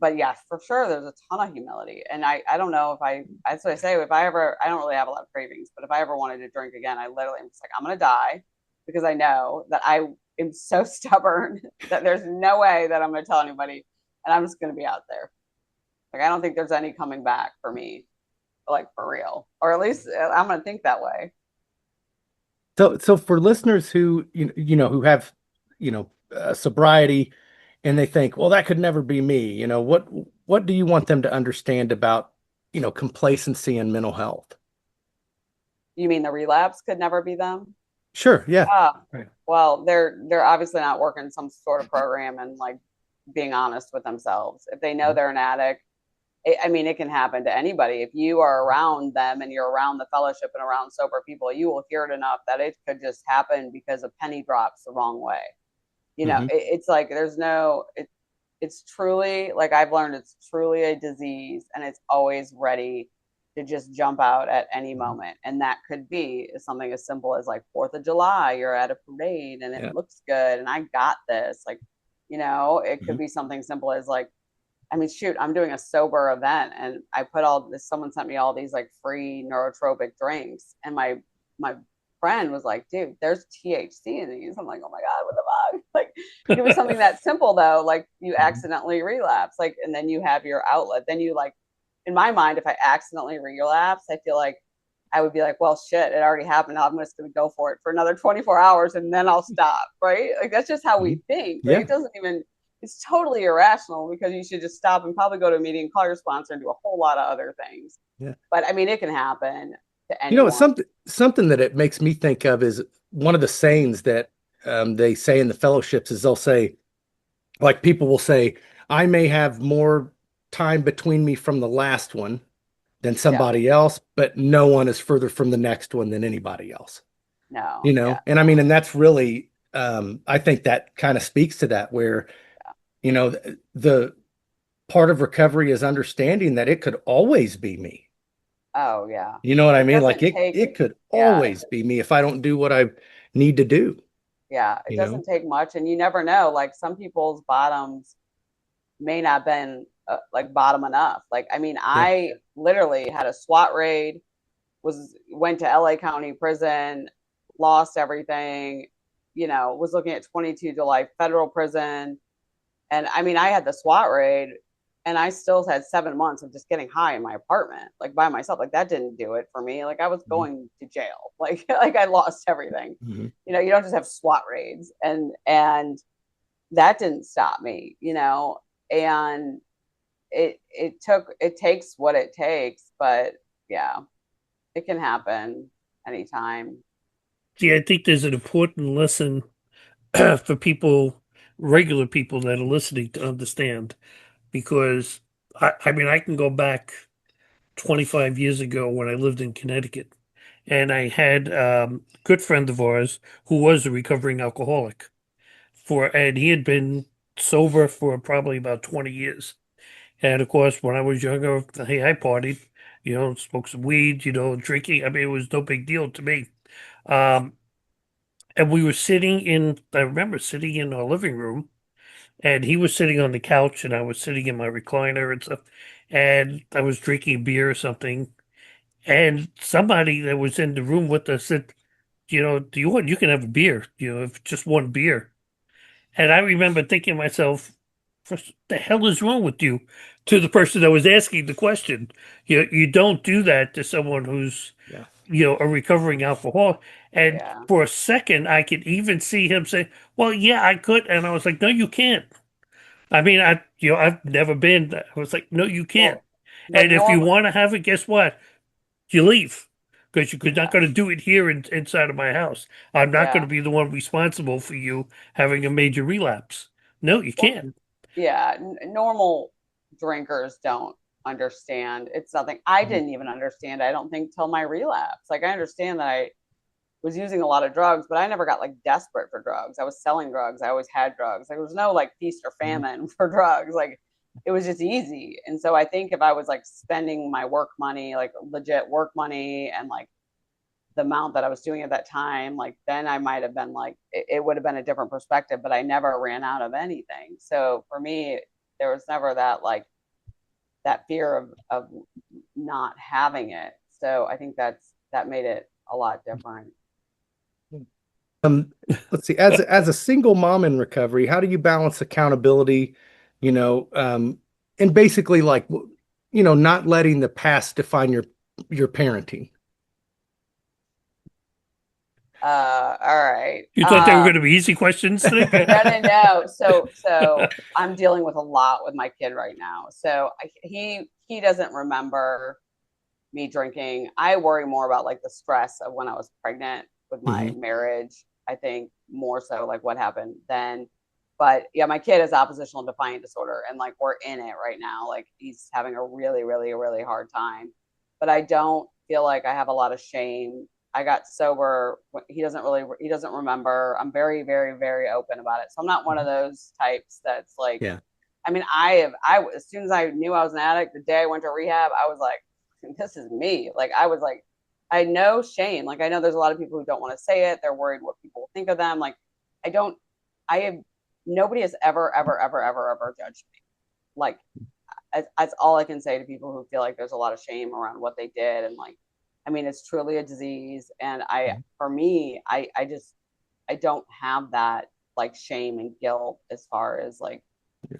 S2: But yes, for sure, there's a ton of humility. And I don't know that's what I say. If I don't really have a lot of cravings, but if I ever wanted to drink again, I literally am just like, I'm going to die because I know that I am so stubborn that there's no way that I'm going to tell anybody and I'm just going to be out there. Like, I don't think there's any coming back for me, like for real, or at least I'm going to think that way.
S7: So for listeners who who have sobriety, and they think, well, that could never be me. What do you want them to understand about complacency and mental health?
S2: You mean the relapse could never be them?
S7: Sure, yeah.
S2: Right. Well, they're obviously not working some sort of program and like being honest with themselves. If they know they're an addict, it can happen to anybody. If you are around them and you're around the fellowship and around sober people, you will hear it enough that it could just happen because a penny drops the wrong way. It's like it's truly, like I've learned, it's truly a disease, and it's always ready to just jump out at any moment. And that could be something as simple as like 4th of July, you're at a parade and it looks good and I got this. Like, it could be something simple as like, I mean, shoot, I'm doing a sober event and I put all this, someone sent me all these like free neurotropic drinks. And my friend was like, dude, there's THC in these. I'm like, oh my God, what the fuck? Like, it could be something that simple though. Like you accidentally relapse, like, and then you have your outlet. Then you like, in my mind, if I accidentally relapse, I feel like I would be like, well, shit, it already happened. I'm just going to go for it for another 24 hours and then I'll stop. Right. Like that's just how we think. Right? It doesn't even, it's totally irrational because you should just stop and probably go to a meeting, call your sponsor and do a whole lot of other things. Yeah. But I mean, it can happen to anyone.
S7: Something that it makes me think of is one of the sayings that they say in the fellowships is they'll say, like people will say, I may have more time between me from the last one than somebody else, but no one is further from the next one than anybody else.
S2: No.
S7: And I mean, and that's really, I think that kind of speaks to that where, the part of recovery is understanding that it could always be me.
S2: Oh yeah.
S7: You know what I mean? Like it could always be me if I don't do what I need to do.
S2: Yeah, it
S7: you know?
S2: doesn't take much, and you never know. Like some people's bottoms may not been like bottom enough. Like I mean,
S7: Yeah.
S2: I literally had a SWAT raid, went to LA County Prison, lost everything, was looking at 22 to life federal prison. And I mean, I had the SWAT raid and I still had 7 months of just getting high in my apartment, like by myself. Like that didn't do it for me. Like I was
S7: Mhm.
S2: going to jail. Like I lost everything.
S7: Mhm.
S2: You don't just have SWAT raids, and that didn't stop me, and it takes what it takes, but yeah, it can happen anytime.
S5: See, I think there's an important lesson for people, regular people that are listening to understand, because I mean, I can go back 25 years ago when I lived in Connecticut, and I had a good friend of ours who was a recovering alcoholic and he had been sober for probably about 20 years. And of course, when I was younger, hey, I partied, smoked some weed, drinking. I mean, it was no big deal to me. Um, and we were I remember sitting in our living room, and he was sitting on the couch, and I was sitting in my recliner and stuff, and I was drinking beer or something. And somebody that was in the room with us said, do you want, you can have a beer, if just one beer. And I remember thinking to myself, what the hell is wrong with you? To the person that was asking the question. You don't do that to someone who's,
S7: Yeah.
S5: a recovering alcoholic. And
S2: Yeah.
S5: for a second, I could even see him say, well, yeah, I could. And I was like, no, you can't. I mean, I've never been. I was like, no, you can't.
S2: Well, but
S5: And if you
S2: normal,
S5: want to have it, guess what? You leave because you're not
S2: yeah,
S5: going to do it here inside of my house. I'm not going
S2: yeah.
S5: to be the one responsible for you having a major relapse. No, you
S2: Well,
S5: can't.
S2: yeah, normal drinkers don't understand. It's nothing. I
S7: Mhm.
S2: didn't even understand, I don't think, till my relapse. Like I understand that I was using a lot of drugs, but I never got like desperate for drugs. I was selling drugs. I always had drugs. Like, there was no like feast or
S7: Mhm.
S2: famine for drugs. Like it was just easy. And so I think if I was like spending my work money, like legit work money, and like the amount that I was doing at that time, like then I might have been like, it would have been a different perspective, but I never ran out of anything. So for me, there was never that like that fear of not having it. So I think that made it a lot different.
S7: Um, let's see, as a single mom in recovery, how do you balance accountability, you know, and basically like, not letting the past define your parenting?
S2: All right.
S5: You thought they were going to be easy questions today?
S2: No, no, no. So I'm dealing with a lot with my kid right now. So he doesn't remember me drinking. I worry more about like the stress of when I was pregnant with my
S7: Mhm.
S2: marriage. I think more so like what happened then. But yeah, my kid has oppositional defiant disorder, and like we're in it right now. Like he's having a really, really, really hard time. But I don't feel like I have a lot of shame. I got sober. He doesn't remember. I'm very, very, very open about it. So I'm not one of those types that's like,
S7: Yeah.
S2: I mean, as soon as I knew I was an addict, the day I went to rehab, I was like, this is me. Like I was like, I know shame. Like I know there's a lot of people who don't want to say it. They're worried what people will think of them. Like I don't, I have, nobody has ever, ever, ever, ever, ever judged me. Like that's all I can say to people who feel like there's a lot of shame around what they did. And like, I mean, it's truly a disease. And for me, I don't have that like shame and guilt as far as like,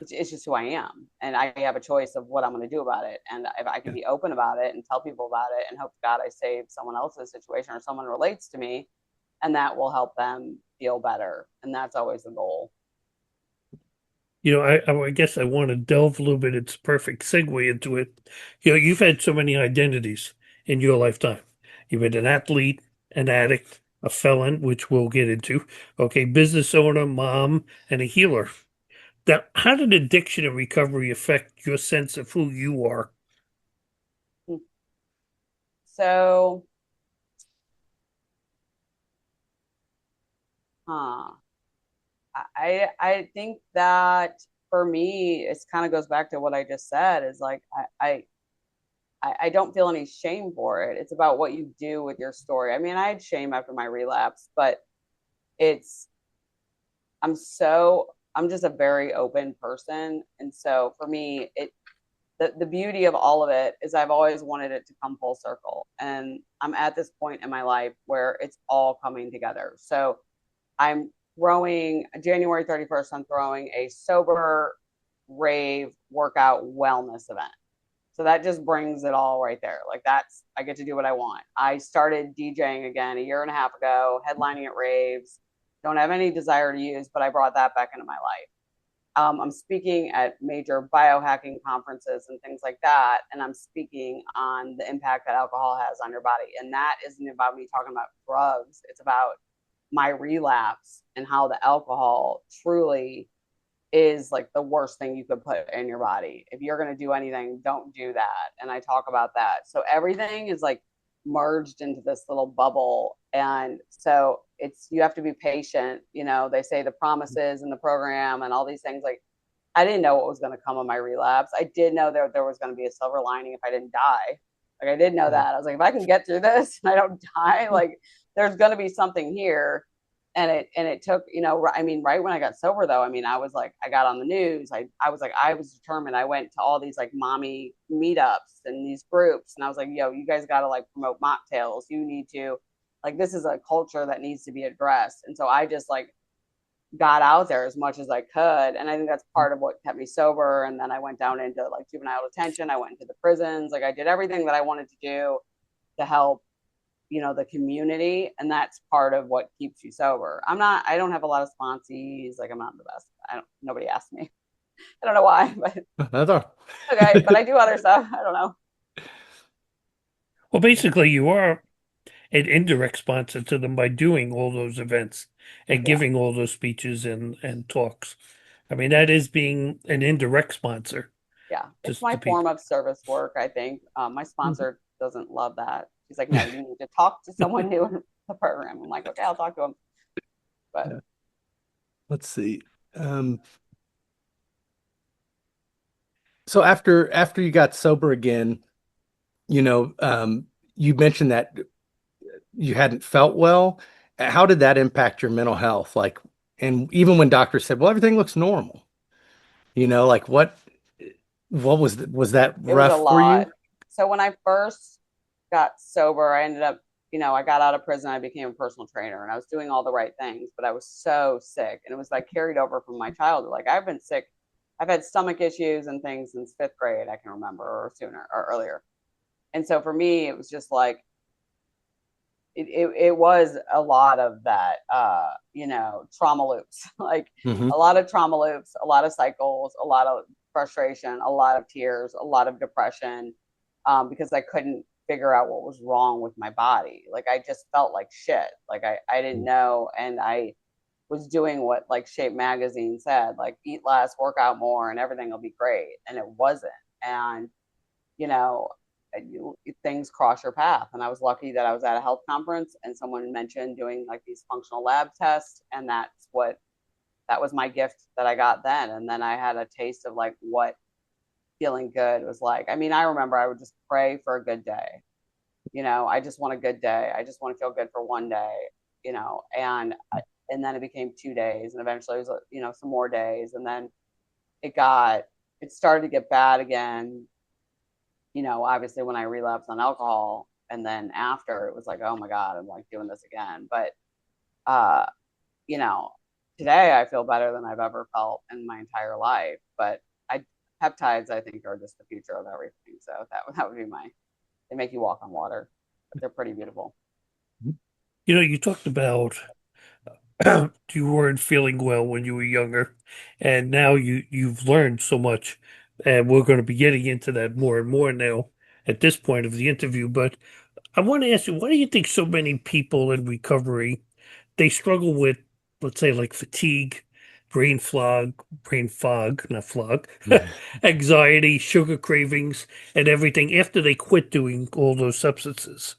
S2: it's just who I am, and I have a choice of what I'm going to do about it. And if I can
S7: Yeah.
S2: be open about it and tell people about it, and hope to God I save someone else's situation or someone relates to me, and that will help them feel better. And that's always the goal.
S5: I guess I want to delve a little bit. It's a perfect segue into it. You've had so many identities in your lifetime. You've been an athlete, an addict, a felon, which we'll get into. Okay, business owner, mom, and a healer. Now, how did addiction and recovery affect your sense of who you are?
S2: So, huh? I think that for me, it kind of goes back to what I just said. Is like I don't feel any shame for it. It's about what you do with your story. I mean, I had shame after my relapse, but it's I'm just a very open person. And so for me, the beauty of all of it is I've always wanted it to come full circle. And I'm at this point in my life where it's all coming together. So I'm throwing January 31st, I'm throwing a sober rave workout wellness event. So that just brings it all right there. Like I get to do what I want. I started DJing again a year and a half ago, headlining at raves. Don't have any desire to use, but I brought that back into my life. I'm speaking at major biohacking conferences and things like that. And I'm speaking on the impact that alcohol has on your body. And that isn't about me talking about drugs. It's about my relapse and how the alcohol truly is like the worst thing you could put in your body. If you're going to do anything, don't do that. And I talk about that. So everything is like merged into this little bubble. And so you have to be patient. They say the promises in the program and all these things. Like, I didn't know what was going to come of my relapse. I did know there was going to be a silver lining if I didn't die. Like, I did know that. I was like, if I can get through this and I don't die, like, there's going to be something here. And it took, right when I got sober though, I was like, I got on the news. I was determined. I went to all these like mommy meetups and these groups. And I was like, yo, you guys got to like promote mocktails. You need to, like, this is a culture that needs to be addressed. And so I just like got out there as much as I could. And I think that's part of what kept me sober. And then I went down into like juvenile detention. I went into the prisons. Like, I did everything that I wanted to do to help the community, and that's part of what keeps you sober. I don't have a lot of sponsees. Like, I'm not the best. Nobody asked me. I don't know why, but okay. But I do other stuff. I don't know.
S5: Well, basically, you are an indirect sponsor to them by doing all those events and giving all those speeches and talks. That is being an indirect sponsor.
S2: Yeah, it's my form of service work, I think. My sponsor doesn't love that. She's like, no, you need to talk to someone new in the program. I'm like, okay, I'll talk to him. But
S7: let's see. So after you got sober again, you mentioned that you hadn't felt well. How did that impact your mental health? Like, and even when doctors said, well, everything looks normal, like what was that rough for you?
S2: So when I first got sober, I ended up, I got out of prison, I became a personal trainer, and I was doing all the right things, but I was so sick, and it was like carried over from my childhood. Like, I've been sick. I've had stomach issues and things since 5th grade, I can remember, or sooner or earlier. And so for me, it was just like, it was a lot of that, trauma loops, like a lot of trauma loops, a lot of cycles, a lot of frustration, a lot of tears, a lot of depression, because I couldn't figure out what was wrong with my body. Like, I just felt like shit. Like, I didn't know. And I was doing what like Shape magazine said, like, eat less, work out more, and everything will be great. And it wasn't. And, things cross your path. And I was lucky that I was at a health conference and someone mentioned doing like these functional lab tests. And that was my gift that I got then. And then I had a taste of like what feeling good was like. I remember I would just pray for a good day. I just want a good day. I just want to feel good for one day, and then it became 2 days, and eventually it was, some more days. And then it started to get bad again, obviously when I relapsed on alcohol. And then after, it was like, oh my God, I'm like doing this again. But, today I feel better than I've ever felt in my entire life. But peptides, I think, are just the future of everything. So that would be they make you walk on water. They're pretty beautiful.
S5: You talked about you weren't feeling well when you were younger, and now you've learned so much, and we're going to be getting into that more and more now at this point of the interview. But I want to ask you, why do you think so many people in recovery, they struggle with, let's say, like fatigue, brain fog, not flog, anxiety, sugar cravings, and everything after they quit doing all those substances?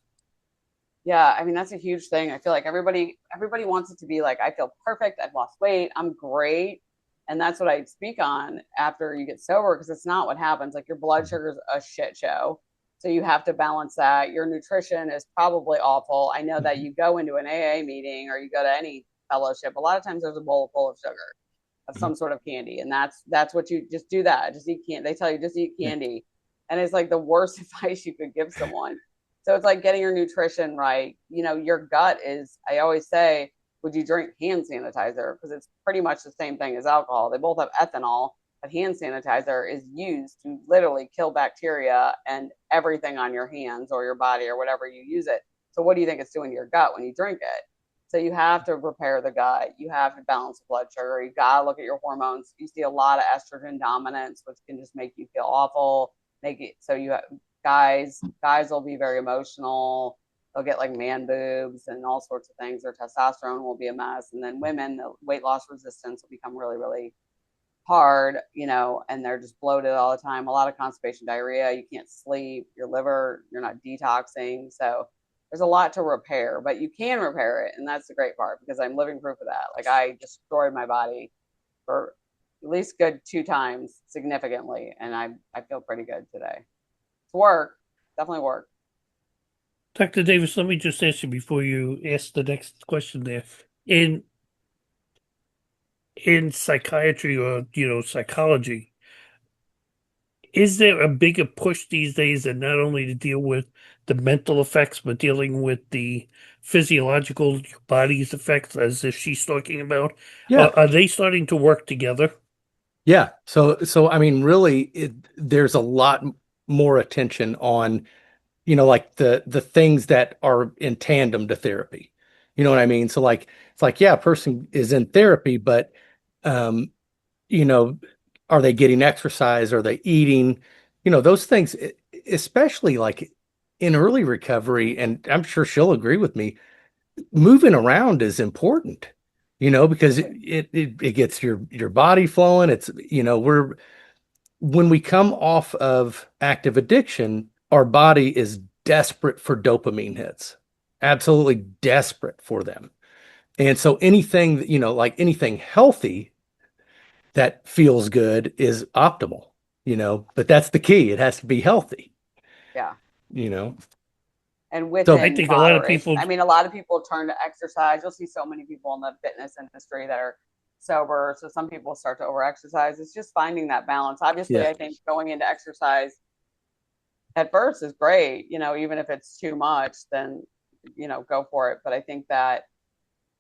S2: Yeah, that's a huge thing. I feel like everybody wants it to be like, I feel perfect, I've lost weight, I'm great. And that's what I speak on after you get sober, because it's not what happens. Like, your blood sugar is a shit show. So you have to balance that. Your nutrition is probably awful. I know that you go into an AA meeting or you go to any fellowship. A lot of times there's a bowl full of sugar, of some sort of candy, and that's what you just do. That just eat candy. They tell you just eat candy, and it's like the worst advice you could give someone. So it's like getting your nutrition right. You know, your gut is, I always say, would you drink hand sanitizer? Because it's pretty much the same thing as alcohol. They both have ethanol, but hand sanitizer is used to literally kill bacteria and everything on your hands or your body or whatever you use it. So what do you think it's doing to your gut when you drink it? So you have to repair the gut. You have to balance the blood sugar. You got to look at your hormones. You see a lot of estrogen dominance, which can just make you feel awful. Make it so you have, guys will be very emotional. They'll get like man boobs and all sorts of things. Their testosterone will be a mess. And then women, the weight loss resistance will become really, really hard, you know, and they're just bloated all the time. A lot of constipation, diarrhea. You can't sleep. Your liver, you're not detoxing. So there's a lot to repair, but you can repair it. And that's the great part, because I'm living proof of that. Like, I destroyed my body for at least good 2 times significantly. And I feel pretty good today. It's work, definitely work.
S5: Dr. Davis, let me just ask you before you ask the next question there. In psychiatry, or, you know, psychology, is there a bigger push these days than not only to deal with the mental effects, but dealing with the physiological body's effects, as if she's talking about?
S7: Yeah.
S5: Are they starting to work together?
S7: Yeah. So I mean, really, there's a lot more attention on, you know, like the things that are in tandem to therapy. You know what I mean? So like, it's like, yeah, a person is in therapy, but, you know, are they getting exercise? Are they eating? You know, those things, especially like in early recovery, and I'm sure she'll agree with me, moving around is important, you know, because it gets your body flowing. It's, you know, when we come off of active addiction, our body is desperate for dopamine hits, absolutely desperate for them. And so anything that, you know, like anything healthy that feels good is optimal, you know, but that's the key. It has to be healthy.
S2: Yeah.
S7: You know,
S2: And
S5: I
S2: within
S5: think a lot of
S2: moderation.
S5: people,
S2: I mean, a lot of people turn to exercise. You'll see so many people in the fitness industry that are sober. So some people start to over exercise. It's just finding that balance. Obviously,
S7: Yeah.
S2: I think going into exercise at first is great. You know, even if it's too much, then, you know, go for it. But I think that,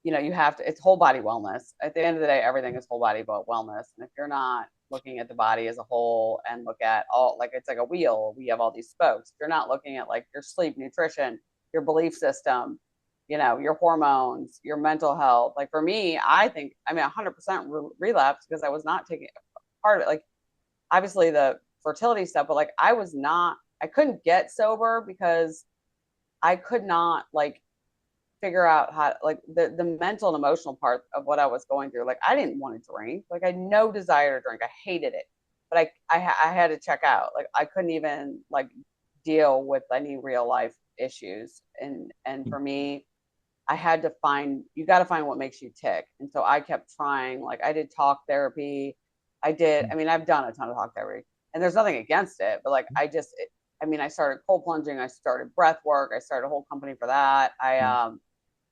S2: you know, you have to, it's whole body wellness. At the end of the day, everything is whole body wellness. And if you're not looking at the body as a whole and look at all, like, it's like a wheel, we have all these spokes. If you're not looking at like your sleep, nutrition, your belief system, you know, your hormones, your mental health. Like for me, I think, I mean, 100% relapse, because I was not taking part of it. Like, obviously the fertility stuff, but like I couldn't get sober because I could not like figure out how, like, the mental and emotional part of what I was going through. Like, I didn't want to drink. Like, I had no desire to drink. I hated it, but I had to check out. Like, I couldn't even like deal with any real life issues. And for me, I had to you got to find what makes you tick. And so I kept trying. Like, I did talk therapy. I mean, I've done a ton of talk therapy, and there's nothing against it, but like, I mean, I started cold plunging. I started breath work. I started a whole company for that.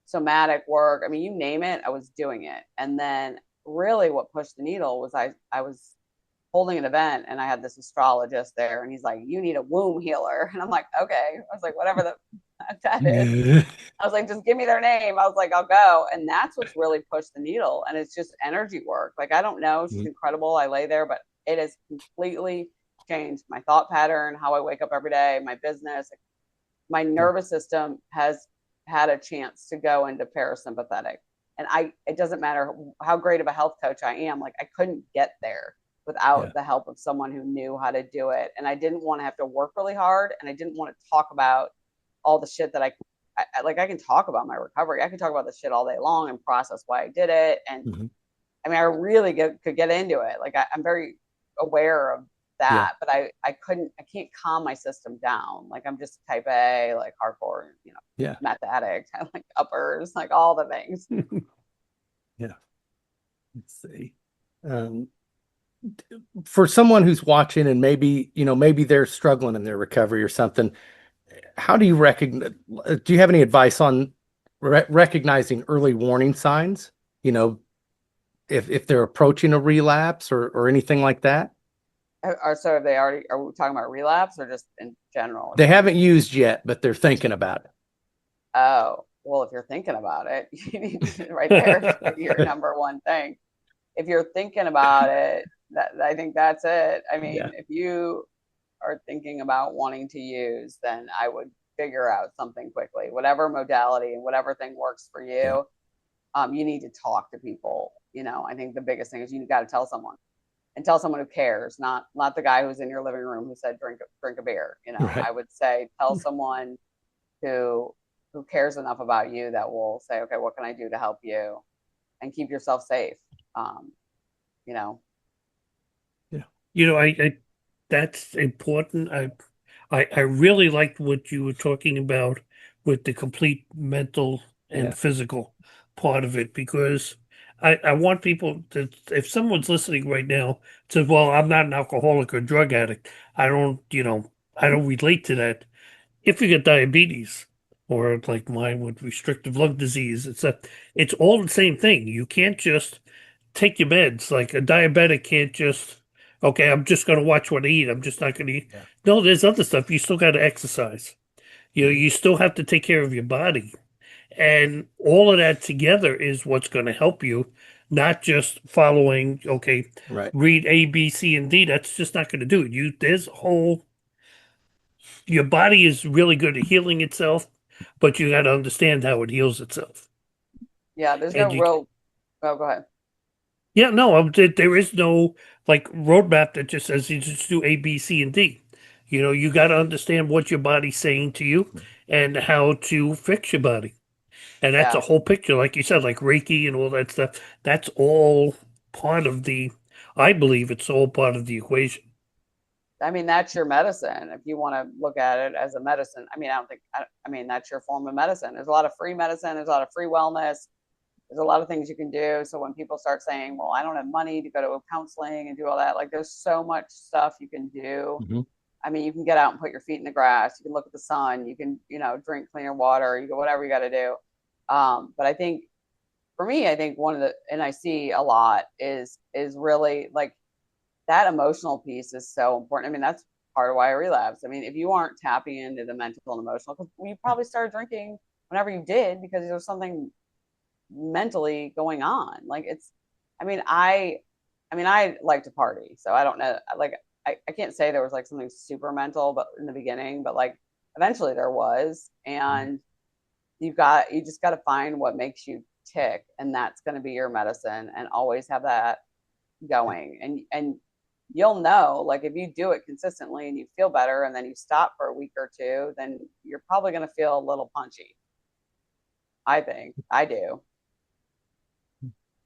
S2: Somatic work. I mean, you name it, I was doing it. And then really what pushed the needle was I was holding an event, and I had this astrologist there, and he's like, you need a womb healer. And I'm like, okay. I was like, whatever that is. I was like, just give me their name. I was like, I'll go. And that's what's really pushed the needle. And it's just energy work. Like, I don't know. She's incredible. I lay there, but it has completely changed my thought pattern, how I wake up every day, my business. My nervous system has had a chance to go into parasympathetic. And it doesn't matter how great of a health coach I am, like, I couldn't get there without the help of someone who knew how to do it. And I didn't want to have to work really hard, and I didn't want to talk about all the shit that I can talk about my recovery. I can talk about the shit all day long and process why I did it. And I mean, I really could get into it. Like, I'm very aware of that, but I can't calm my system down. Like, I'm just type A, like hardcore, you know, meth addict. I like uppers, like all the things.
S7: Yeah. Let's see. For someone who's watching, and maybe, you know, maybe they're struggling in their recovery or something, how do you recognize, do you have any advice on recognizing early warning signs if they're approaching a relapse or anything like that?
S2: So have they already, are we talking about relapse or just in general?
S7: They haven't used yet, but they're thinking about it.
S2: Oh, well, if you're thinking about it, you need to, right there, your number one thing. If you're thinking about it, I think that's it. I mean,
S7: Yeah.
S2: if you are thinking about wanting to use, then I would figure out something quickly, whatever modality and whatever thing works for you. You need to talk to people. I think the biggest thing is you got to tell someone, and tell someone who cares, not the guy who's in your living room who said drink a beer.
S7: Right.
S2: I would say tell someone who cares enough about you that will say, okay, what can I do to help you and keep yourself safe? You know.
S5: I that's important. I really liked what you were talking about with the complete mental and physical part of it, because I want people to, if someone's listening right now, says, well, I'm not an alcoholic or drug addict, I don't relate to that. If you get diabetes, or like mine with restrictive lung disease, it's all the same thing. You can't just take your meds. Like a diabetic can't just, okay, I'm just going to watch what I eat. I'm just not going to eat.
S7: Yeah.
S5: No, there's other stuff. You still got to exercise. You still have to take care of your body. And all of that together is what's going to help you, not just following, okay,
S7: Right.
S5: read A, B, C, and D. That's just not going to do it. There's a whole, your body is really good at healing itself, but you got to understand how it heals itself.
S2: Yeah, there's
S5: And
S2: no real. Oh, go ahead.
S5: yeah, no, there is no like roadmap that just says you just do A, B, C, and D. You got to understand what your body's saying to you and how to fix your body. And that's
S2: Yeah.
S5: a whole picture, like you said, like Reiki and all that stuff. That's all part of I believe it's all part of the equation.
S2: I mean, that's your medicine. If you want to look at it as a medicine, I mean, I mean, that's your form of medicine. There's a lot of free medicine. There's a lot of free wellness. There's a lot of things you can do. So when people start saying, well, I don't have money to go to counseling and do all that, like there's so much stuff you can do.
S7: Mm-hmm.
S2: I mean, you can get out and put your feet in the grass. You can look at the sun. You can, drink cleaner water. You go, whatever you got to do. But I think for me, I think one of the, and I see a lot is really like that emotional piece is so important. I mean, that's part of why I relapsed. I mean, if you aren't tapping into the mental and emotional, because you probably started drinking whenever you did because there was something mentally going on. Like I like to party, so I don't know. Like I can't say there was like something super mental, but in the beginning, but like eventually there was, and you just got to find what makes you tick, and that's going to be your medicine, and always have that going. And you'll know, like if you do it consistently and you feel better, and then you stop for a week or two, then you're probably going to feel a little punchy. I think I do.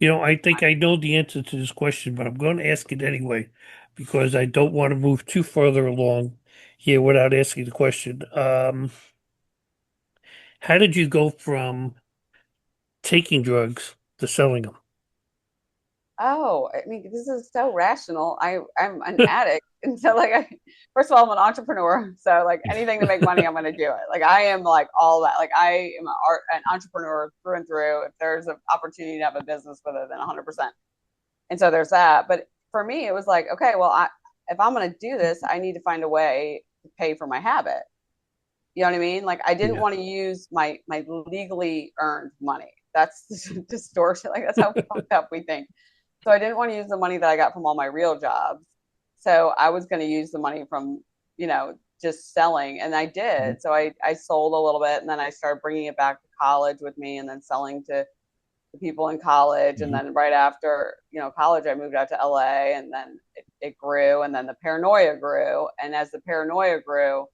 S5: I think I know the answer to this question, but I'm going to ask it anyway because I don't want to move too further along here without asking the question. How did you go from taking drugs to selling them?
S2: Oh, I mean, this is so rational. I'm an addict, and so first of all, I'm an entrepreneur. So like anything to make money, I'm going to do it. Like I am like all that. Like I am an entrepreneur through and through. If there's an opportunity to have a business with it, then 100%. And so there's that. But for me, it was like, okay, well, if I'm going to do this, I need to find a way to pay for my habit. You know what I mean? Like I didn't want to use my legally earned money. That's distortion. Like that's how fucked up we think. So I didn't want to use the money that I got from all my real jobs. So I was going to use the money from, just selling. And I did. So I sold a little bit, and then I started bringing it back to college with me, and then selling to the people in college. And then right after, college, I moved out to LA, and then it grew, and then the paranoia grew. And as the paranoia grew,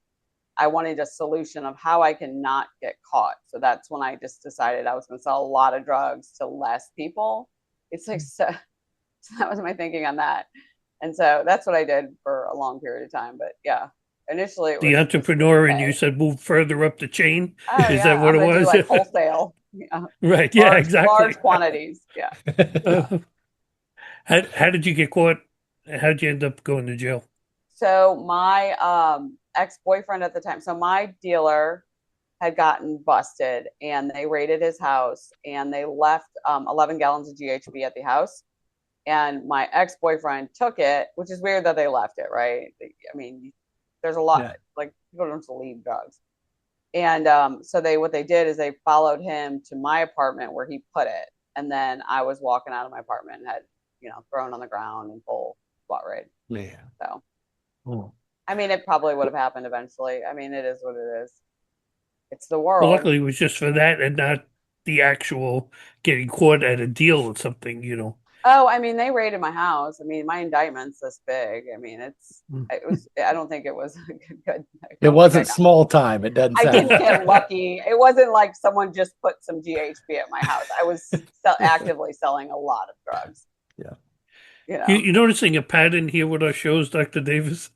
S2: I wanted a solution of how I can not get caught. So that's when I just decided I was going to sell a lot of drugs to less people. It's like, so that was my thinking on that. And so that's what I did for a long period of time. But yeah, initially it was
S5: the entrepreneur and you said move further up the chain.
S2: Oh,
S5: Is that what it was?
S2: Do like wholesale. Yeah.
S5: Right. Yeah, exactly.
S2: Large quantities. Yeah.
S5: How did you get caught? How did you end up going to jail?
S2: So my ex-boyfriend at the time, so my dealer had gotten busted, and they raided his house, and they left 11 gallons of GHB at the house. And my ex-boyfriend took it, which is weird that they left it, right? I mean, there's a lot, like, people don't just leave drugs. And so what they did is they followed him to my apartment where he put it. And then I was walking out of my apartment and had, thrown on the ground in full SWAT raid.
S7: Yeah.
S2: So, I mean, it probably would have happened eventually. I mean, it is what it is. It's the
S5: Well,
S2: world.
S5: luckily, it was just for that and not the actual getting caught at a deal or something,
S2: Oh, I mean, they raided my house. I mean, my indictment's this big. I mean, I don't think it was good.
S7: It wasn't small time. It doesn't
S2: I
S7: sound
S2: didn't get lucky. It wasn't like someone just put some GHB at my house. I was actively selling a lot of drugs.
S7: Yeah.
S5: You're noticing a pattern here with our shows, Dr. Davis?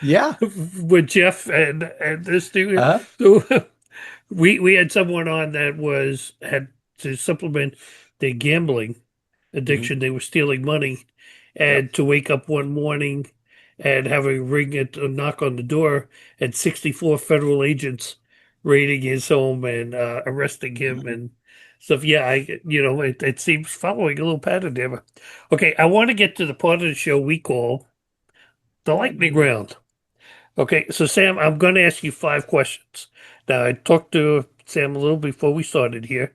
S7: Yeah.
S5: With Jeff and this dude. So we had someone on that had to supplement their gambling addiction. They were stealing money, and to wake up one morning and have a knock on the door, and 64 federal agents raiding his home and arresting him and stuff. Yeah, it seems following a little pattern there. Okay, I want to get to the part of the show we call the lightning round. Okay, so Sam, I'm going to ask you 5 questions. Now, I talked to Sam a little before we started here.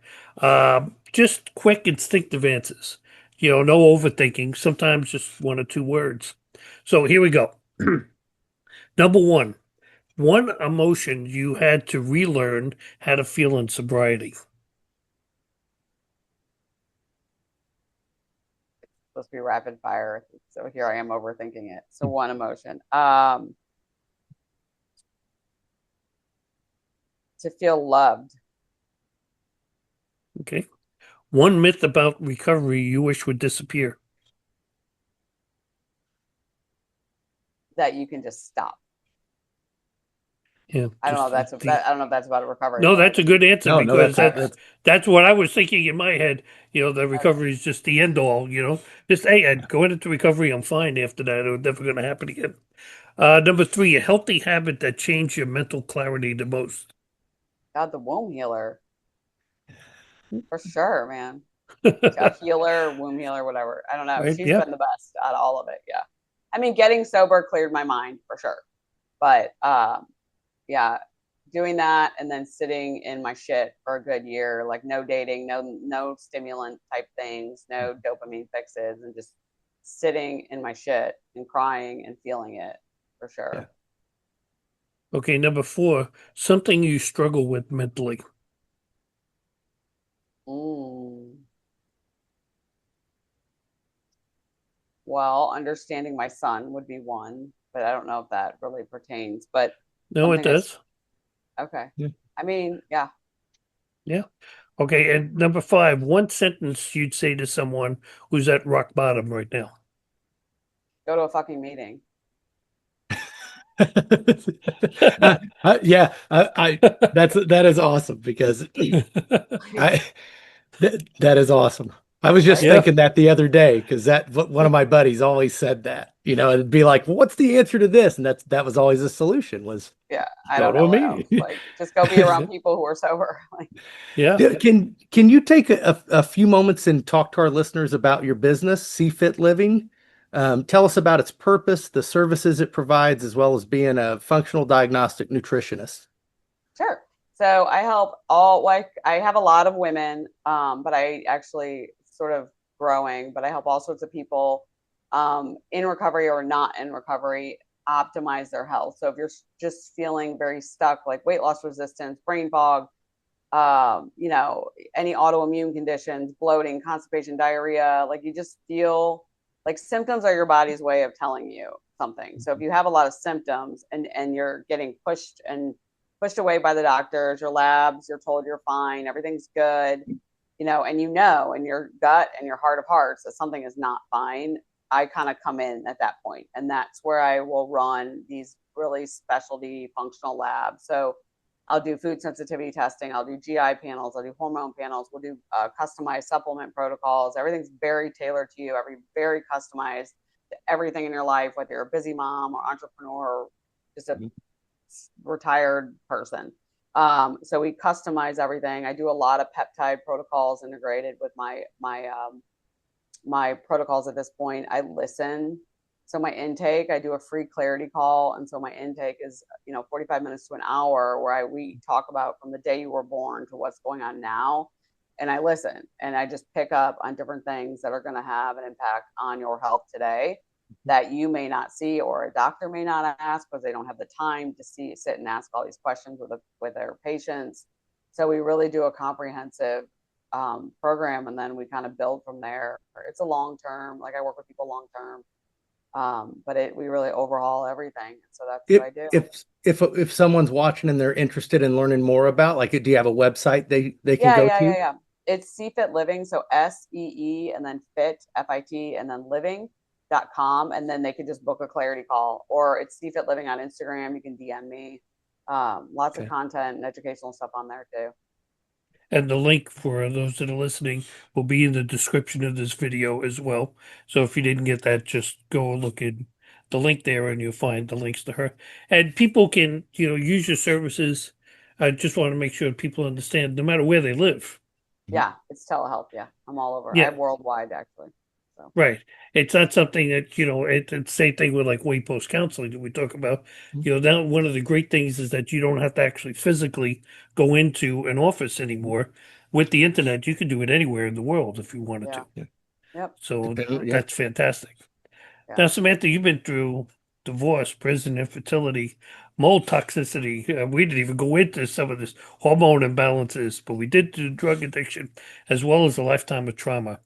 S5: Just quick, instinctive answers. No overthinking. Sometimes just 1 or 2 words. So here we go. Number 1, one emotion you had to relearn how to feel in sobriety.
S2: Supposed to be rapid fire, so here I am overthinking it. So one emotion. To feel loved.
S5: Okay. One myth about recovery you wish would disappear.
S2: That you can just stop.
S5: Yeah.
S2: I don't know if that's about a recovery.
S5: No, that's a good answer because that's what I was thinking in my head. The recovery is just the end all. Just hey, I'd go into recovery, I'm fine after that. It was never going to happen again. Number 3, a healthy habit that changed your mental clarity the most.
S2: God, the womb healer. For sure, man. A healer, womb healer, whatever. I don't know.
S5: Right,
S2: She's been the best out of all of it. Yeah. I mean, getting sober cleared my mind for sure. But yeah, doing that and then sitting in my shit for a good year, like no dating, no stimulant type things, no dopamine fixes, and just sitting in my shit and crying and feeling it for sure.
S5: Yeah. Okay, number 4, something you struggle with mentally.
S2: Well, understanding my son would be one, but I don't know if that really pertains. But
S5: no, it does.
S2: Okay. Yeah. I mean, yeah.
S5: Yeah. Okay, and number 5, one sentence you'd say to someone who's at rock bottom right now.
S2: Go to a fucking meeting.
S7: Yeah, that is awesome because that is awesome. I was just thinking that the other day because one of my buddies always said that. It'd be like, well, what's the answer to this? And that was always a solution. Was
S2: I don't know. Like, just go be around people who are sober.
S7: Can you take a few moments and talk to our listeners about your business, SeeFit Living? Tell us about its purpose, the services it provides, as well as being a functional diagnostic nutritionist.
S2: Sure. So I help I have a lot of women, but I actually sort of growing, but I help all sorts of people in recovery or not in recovery optimize their health. So if you're just feeling very stuck, like weight loss resistance, brain fog, any autoimmune conditions, bloating, constipation, diarrhea, like you just feel like symptoms are your body's way of telling you something. So if you have a lot of symptoms and you're getting pushed away by the doctors, your labs, you're told you're fine, everything's good, and in your gut and your heart of hearts that something is not fine, I kind of come in at that point. And that's where I will run these really specialty functional labs. So I'll do food sensitivity testing. I'll do GI panels. I'll do hormone panels. We'll do customized supplement protocols. Everything's very tailored to you, very customized to everything in your life, whether you're a busy mom or entrepreneur or just a retired person. So we customize everything. I do a lot of peptide protocols integrated with my protocols at this point. I listen. So my intake, I do a free clarity call. And so my intake is, 45 minutes to an hour where we talk about from the day you were born to what's going on now. And I listen and I just pick up on different things that are going to have an impact on your health today that you may not see, or a doctor may not ask because they don't have the time to sit and ask all these questions with their patients. So we really do a comprehensive program, and then we kind of build from there. It's a long term, like I work with people long term, but we really overhaul everything. So that's what I do.
S7: If someone's watching and they're interested in learning more about, like, do you have a website they can go to?
S2: Yeah. It's SeeFit Living, so SEE and then fit FIT and then living.com, and then they can just book a clarity call, or it's SeeFit Living on Instagram. You can DM me. Lots of content and educational stuff on there too.
S5: And the link for those that are listening will be in the description of this video as well. So if you didn't get that, just go look in the link there and you'll find the links to her. And people can, use your services. I just want to make sure people understand no matter where they live.
S2: Yeah, it's telehealth. Yeah, I'm all over.
S5: Yeah.
S2: I'm worldwide, actually. So.
S5: Right. It's not something that, it's the same thing with like Waypost counseling that we talk about. Now one of the great things is that you don't have to actually physically go into an office anymore. With the internet, you can do it anywhere in the world if you wanted to.
S7: Yeah.
S2: Yep.
S5: So that's fantastic.
S2: Yeah.
S5: Now, Samantha, you've been through divorce, prison, infertility, mold toxicity. We didn't even go into some of this hormone imbalances, but we did do drug addiction as well as a lifetime of trauma.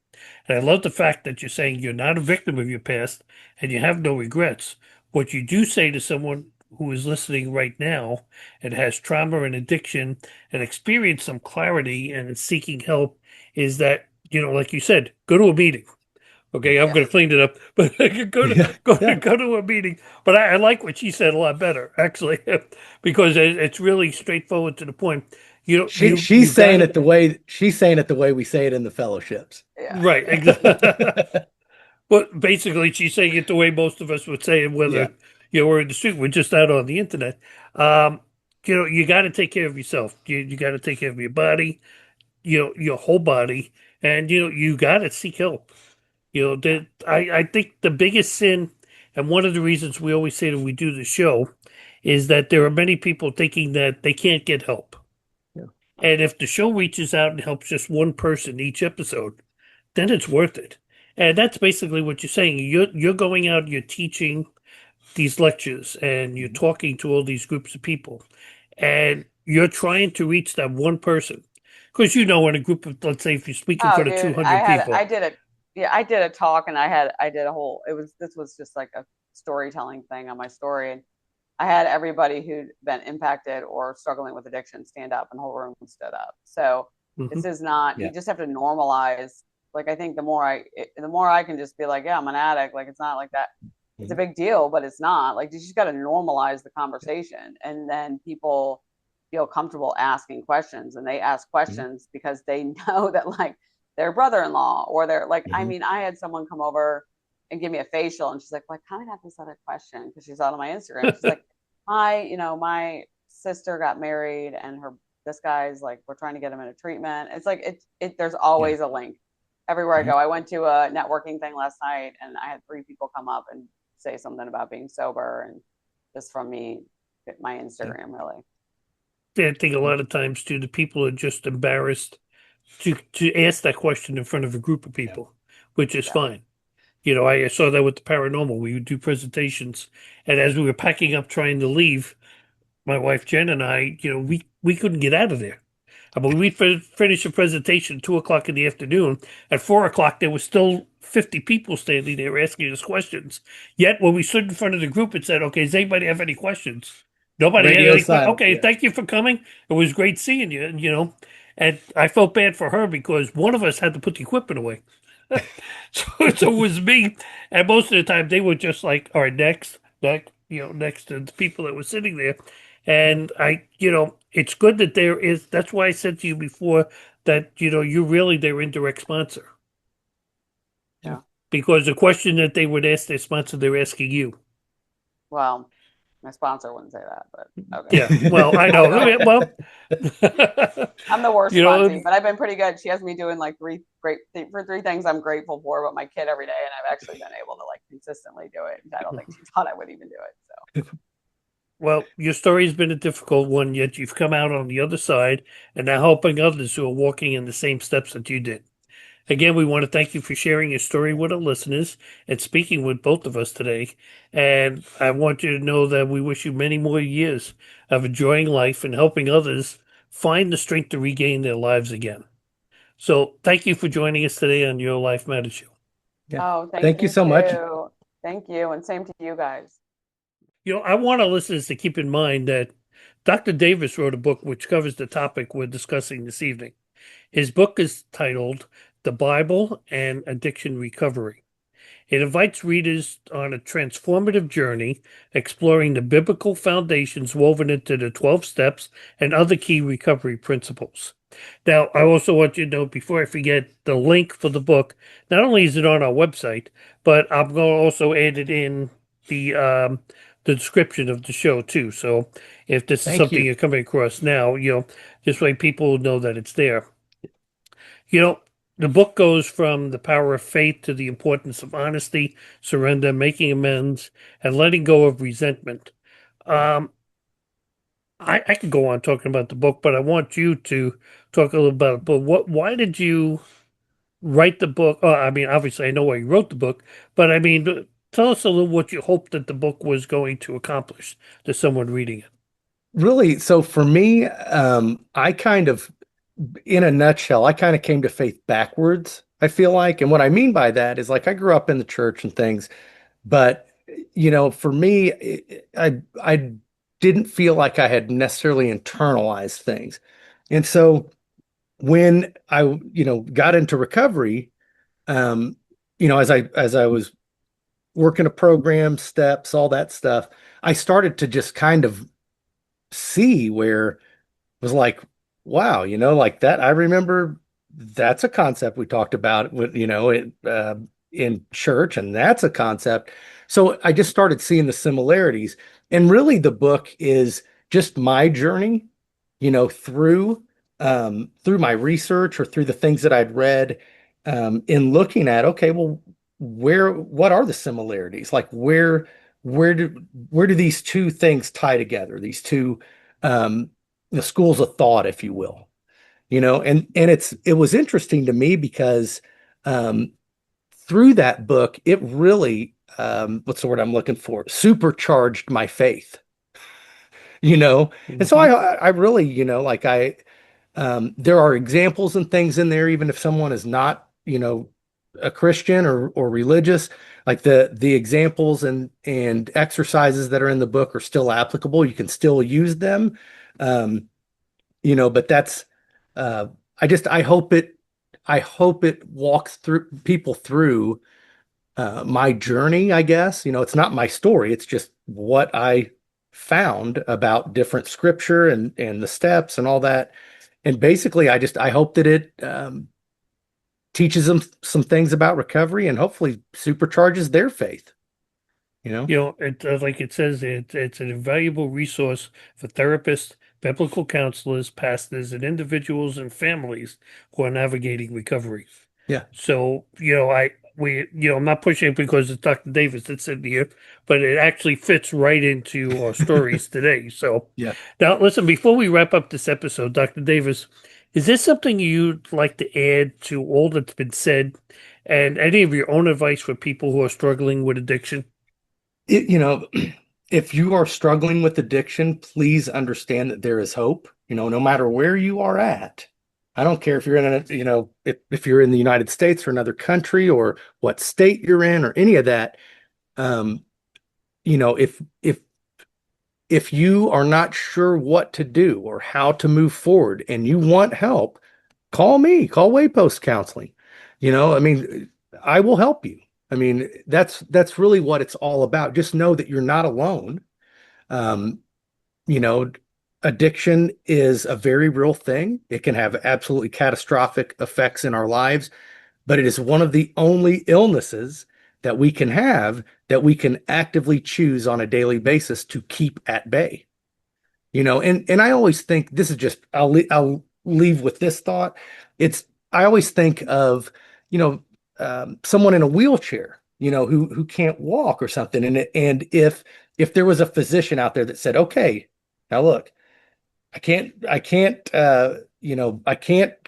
S5: And I love the fact that you're saying you're not a victim of your past and you have no regrets. What you do say to someone who is listening right now and has trauma and addiction and experienced some clarity and is seeking help is that, like you said, go to a meeting. Okay, I'm going to clean it up, but go to a meeting. But I like what she said a lot better, actually, because it's really straightforward to the point.
S7: She's saying it the way we say it in the fellowships.
S2: Yeah.
S5: Right, exactly. But basically, she's saying it the way most of us would say it, whether we're in the street, we're just out on the internet. You got to take care of yourself. You got to take care of your body, your whole body, and you got to seek help. I think the biggest sin, and one of the reasons we always say that we do the show, is that there are many people thinking that they can't get help.
S7: Yeah.
S5: And if the show reaches out and helps just one person each episode, then it's worth it. And that's basically what you're saying. You're going out, you're teaching these lectures, and you're talking to all these groups of people, and you're trying to reach that one person. Because in a group of, let's say, if you speak in front of 200 people.
S2: I did a talk, and I did a whole, this was just like a storytelling thing on my story. And I had everybody who'd been impacted or struggling with addiction stand up, and the whole room stood up. So this is not, you just have to normalize. Like, I think the more I can just be like, yeah, I'm an addict. Like, it's not like that. It's a big deal, but it's not. Like, you just got to normalize the conversation, and then people feel comfortable asking questions, and they ask questions because they know that, like, their brother-in-law or their, like, I mean, I had someone come over and give me a facial, and she's like, well, I kind of have this other question, because she's out on my Instagram. She's like, my sister got married, and this guy's like, we're trying to get him into treatment. It's like, there's always a link everywhere I go. I went to a networking thing last night, and I had 3 people come up and say something about being sober, and just from me, my Instagram, really.
S5: I think a lot of times too, the people are just embarrassed to ask that question in front of a group of people, which is fine. I saw that with the paranormal. We would do presentations, and as we were packing up trying to leave, my wife Jen and I, we couldn't get out of there. I mean, we finished a presentation at 2:00 in the afternoon. At 4:00, there was still 50 people standing there asking us questions. Yet when we stood in front of the group and said, "Okay, does anybody have any questions?" Nobody had any questions. Okay, thank you for coming. It was great seeing you. And I felt bad for her because one of us had to put the equipment away. so it was me. And most of the time they were just like, all right, next to the people that were sitting there. And it's good that that's why I said to you before that, you're really their indirect sponsor.
S2: Yeah.
S5: Because the question that they would ask their sponsor, they're asking you.
S2: Well, My sponsor wouldn't say that, but okay.
S5: Yeah, well, I know. Well,
S2: I'm the worst
S5: you know,
S2: sponsee, but I've been pretty good. She has me doing like three things I'm grateful for, but my kid every day, and I've actually been able to like consistently do it. I don't think she thought I would even do it. So
S5: well, your story has been a difficult one, yet you've come out on the other side and now helping others who are walking in the same steps that you did. Again, we want to thank you for sharing your story with our listeners and speaking with both of us today. And I want you to know that we wish you many more years of enjoying life and helping others find the strength to regain their lives again. So thank you for joining us today on Your Life Matters Show.
S7: Yeah.
S2: oh,
S7: Thank you so much.
S2: Thank you, and same to you guys.
S5: You know, I want our listeners to keep in mind that Dr. Davis wrote a book which covers the topic we're discussing this evening. His book is titled The Bible and Addiction Recovery. It invites readers on a transformative journey exploring the biblical foundations woven into the 12 steps and other key recovery principles. Now, I also want you to know, before I forget, the link for the book, not only is it on our website, but I'm going to also add it in the description of the show too. So if this is
S7: Thank
S5: something
S7: you.
S5: you're coming across now, this way people know that it's there. The book goes from the power of faith to the importance of honesty, surrender, making amends, and letting go of resentment. I could go on talking about the book, but I want you to talk a little about it. But why did you write the book? I mean, obviously, I know why you wrote the book, but I mean, tell us a little what you hoped that the book was going to accomplish to someone reading it.
S7: Really, so for me, I kind of, in a nutshell, I kind of came to faith backwards, I feel like. And what I mean by that is like I grew up in the church and things, but for me, I didn't feel like I had necessarily internalized things. And so when I, got into recovery, as I was working a program, steps, all that stuff, I started to just kind of see where it was like, wow, like that. I remember that's a concept we talked about with, in church, and that's a concept. So I just started seeing the similarities. And really the book is just my journey, through my research or through the things that I'd read, in looking at, okay, well, what are the similarities? Like where do these two things tie together? These two, the schools of thought, if you will, and it was interesting to me because, through that book, it really, what's the word I'm looking for? Supercharged my faith, and so I really, there are examples and things in there, even if someone is not, a Christian or religious, like the examples and exercises that are in the book are still applicable. You can still use them. But that's, I hope it walks through people through, my journey, I guess. It's not my story. It's just what I found about different scripture and the steps and all that. And basically I hope that it, teaches them some things about recovery and hopefully supercharges their faith.
S5: Like it says, it's an invaluable resource for therapists, biblical counselors, pastors, and individuals and families who are navigating recovery.
S7: Yeah.
S5: So, I'm not pushing it because it's Dr. Davis that's in here, but it actually fits right into our stories today. So,
S7: Yeah.
S5: Now, listen, before we wrap up this episode, Dr. Davis, is there something you'd like to add to all that's been said and any of your own advice for people who are struggling with addiction?
S7: If you are struggling with addiction, please understand that there is hope, no matter where you are at. I don't care if you're in if you're in the United States or another country or what state you're in or any of that. If you are not sure what to do or how to move forward and you want help, call me, call Waypost Counseling. I will help you. That's really what it's all about. Just know that you're not alone. Addiction is a very real thing. It can have absolutely catastrophic effects in our lives, but it is one of the only illnesses that we can have that we can actively choose on a daily basis to keep at bay. And I always think this is just I'll leave with this thought. I always think of someone in a wheelchair, who can't walk or something, and if there was a physician out there that said, okay, now look, I can't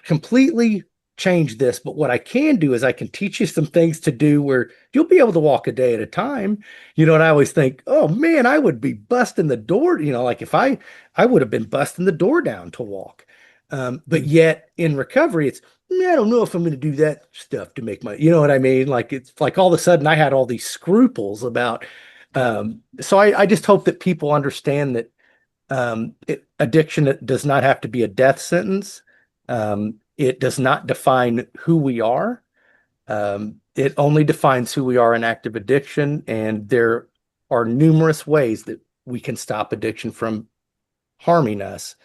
S7: completely change this, but what I can do is I can teach you some things to do where you'll be able to walk a day at a time. And I always think, oh man, I would be busting the door, like if I would have been busting the door down to walk. But yet in recovery, it's, I don't know if I'm going to do that stuff to make you know what I mean? Like, it's like all of a sudden I had all these scruples about, so I just hope that people understand that addiction does not have to be a death sentence. It does not define who we are. It only defines who we are in active addiction. And there are numerous ways that we can stop addiction from harming us.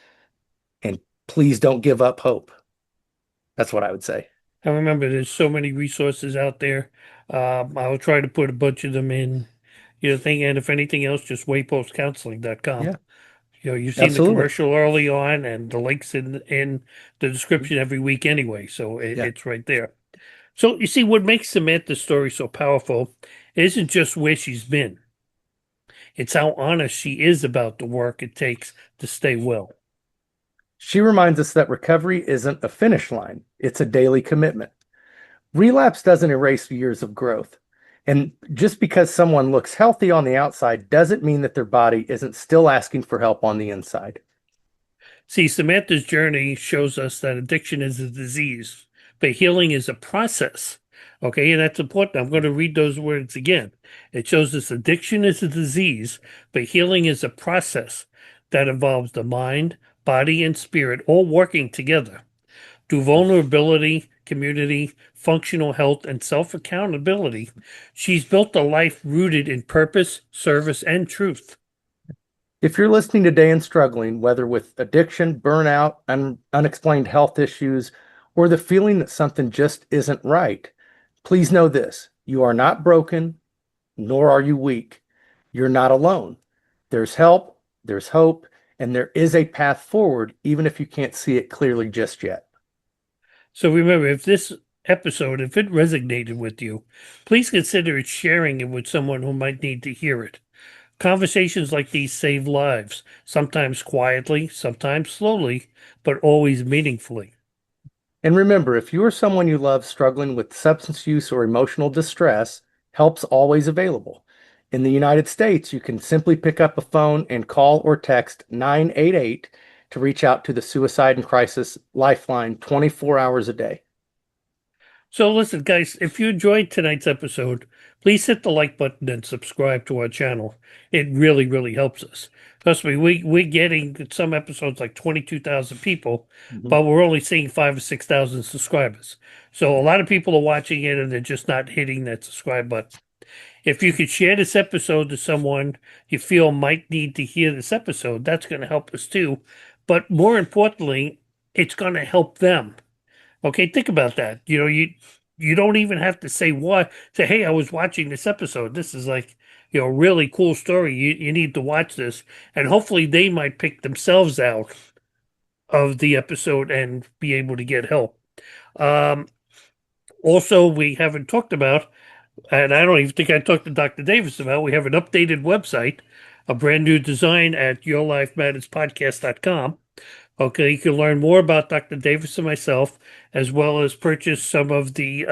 S7: And please don't give up hope. That's what I would say.
S5: I remember there's so many resources out there. I will try to put a bunch of them in thing. And if anything else, just waypostcounseling.com.
S7: Yeah.
S5: You've seen
S7: Absolutely.
S5: the commercial early on, and the links in the description every week anyway, so it's right there. So you see, what makes Samantha's story so powerful isn't just where she's been. It's how honest she is about the work it takes to stay well.
S7: She reminds us that recovery isn't a finish line. It's a daily commitment. Relapse doesn't erase years of growth. And just because someone looks healthy on the outside doesn't mean that their body isn't still asking for help on the inside.
S5: See, Samantha's journey shows us that addiction is a disease, but healing is a process. Okay, and that's important. I'm going to read those words again. It shows us addiction is a disease, but healing is a process that involves the mind, body, and spirit all working together. Through vulnerability, community, functional health, and self-accountability, she's built a life rooted in purpose, service, and truth.
S7: If you're listening today and struggling, whether with addiction, burnout, unexplained health issues, or the feeling that something just isn't right, please know this: you are not broken, nor are you weak. You're not alone. There's help, there's hope, and there is a path forward, even if you can't see it clearly just yet.
S5: So remember, if this episode, if it resonated with you, please consider sharing it with someone who might need to hear it. Conversations like these save lives, sometimes quietly, sometimes slowly, but always meaningfully.
S7: And remember, if you or someone you love struggling with substance use or emotional distress, help's always available. In the United States, you can simply pick up a phone and call or text 988 to reach out to the Suicide and Crisis Lifeline 24 hours a day.
S5: So listen, guys, if you enjoyed tonight's episode, please hit the like button and subscribe to our channel. It really, really helps us. Trust me, we're getting some episodes like 22,000 people, but we're only seeing 5,000 or 6,000 subscribers. So a lot of people are watching it and they're just not hitting that subscribe button. If you could share this episode to someone you feel might need to hear this episode, that's going to help us too. But more importantly, it's going to help them. Okay, think about that. You don't even have to say what. Say, hey, I was watching this episode. This is like, a really cool story. You need to watch this. And hopefully they might pick themselves out of the episode and be able to get help. Also, we haven't talked about, and I don't even think I talked to Dr. Davis about, we have an updated website, a brand new design at yourlifematterspodcast.com. Okay, you can learn more about Dr. Davis and myself, as well as purchase some of the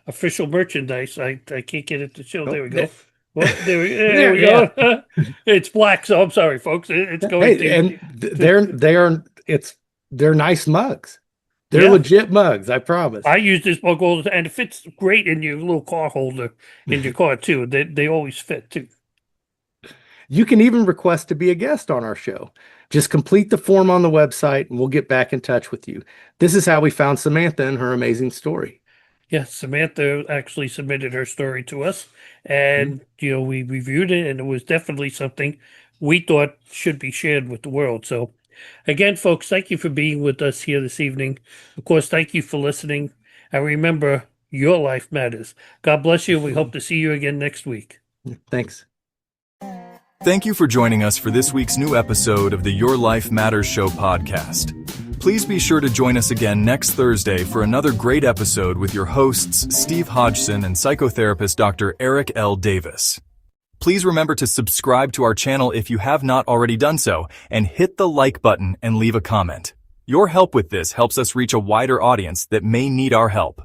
S5: official merchandise. I can't get it to show. There we go. Well, there we go. It's black, so I'm sorry, folks. It's going
S7: They're nice mugs. They're legit mugs, I promise.
S5: I use this mug all the time, and it fits great in your little car holder in your car too. They always fit too.
S7: You can even request to be a guest on our show. Just complete the form on the website and we'll get back in touch with you. This is how we found Samantha and her amazing story.
S5: Yeah, Samantha actually submitted her story to us, and we reviewed it, and it was definitely something we thought should be shared with the world. So again, folks, thank you for being with us here this evening. Of course, thank you for listening. And remember, Your life matters. God bless you. We hope to see you again next week.
S7: Thanks.
S8: Thank you for joining us for this week's new episode of the Your Life Matters Show podcast. Please be sure to join us again next Thursday for another great episode with your hosts, Steve Hodgson and psychotherapist Dr. Eric L. Davis. Please remember to subscribe to our channel if you have not already done so, and hit the like button and leave a comment. Your help with this helps us reach a wider audience that may need our help.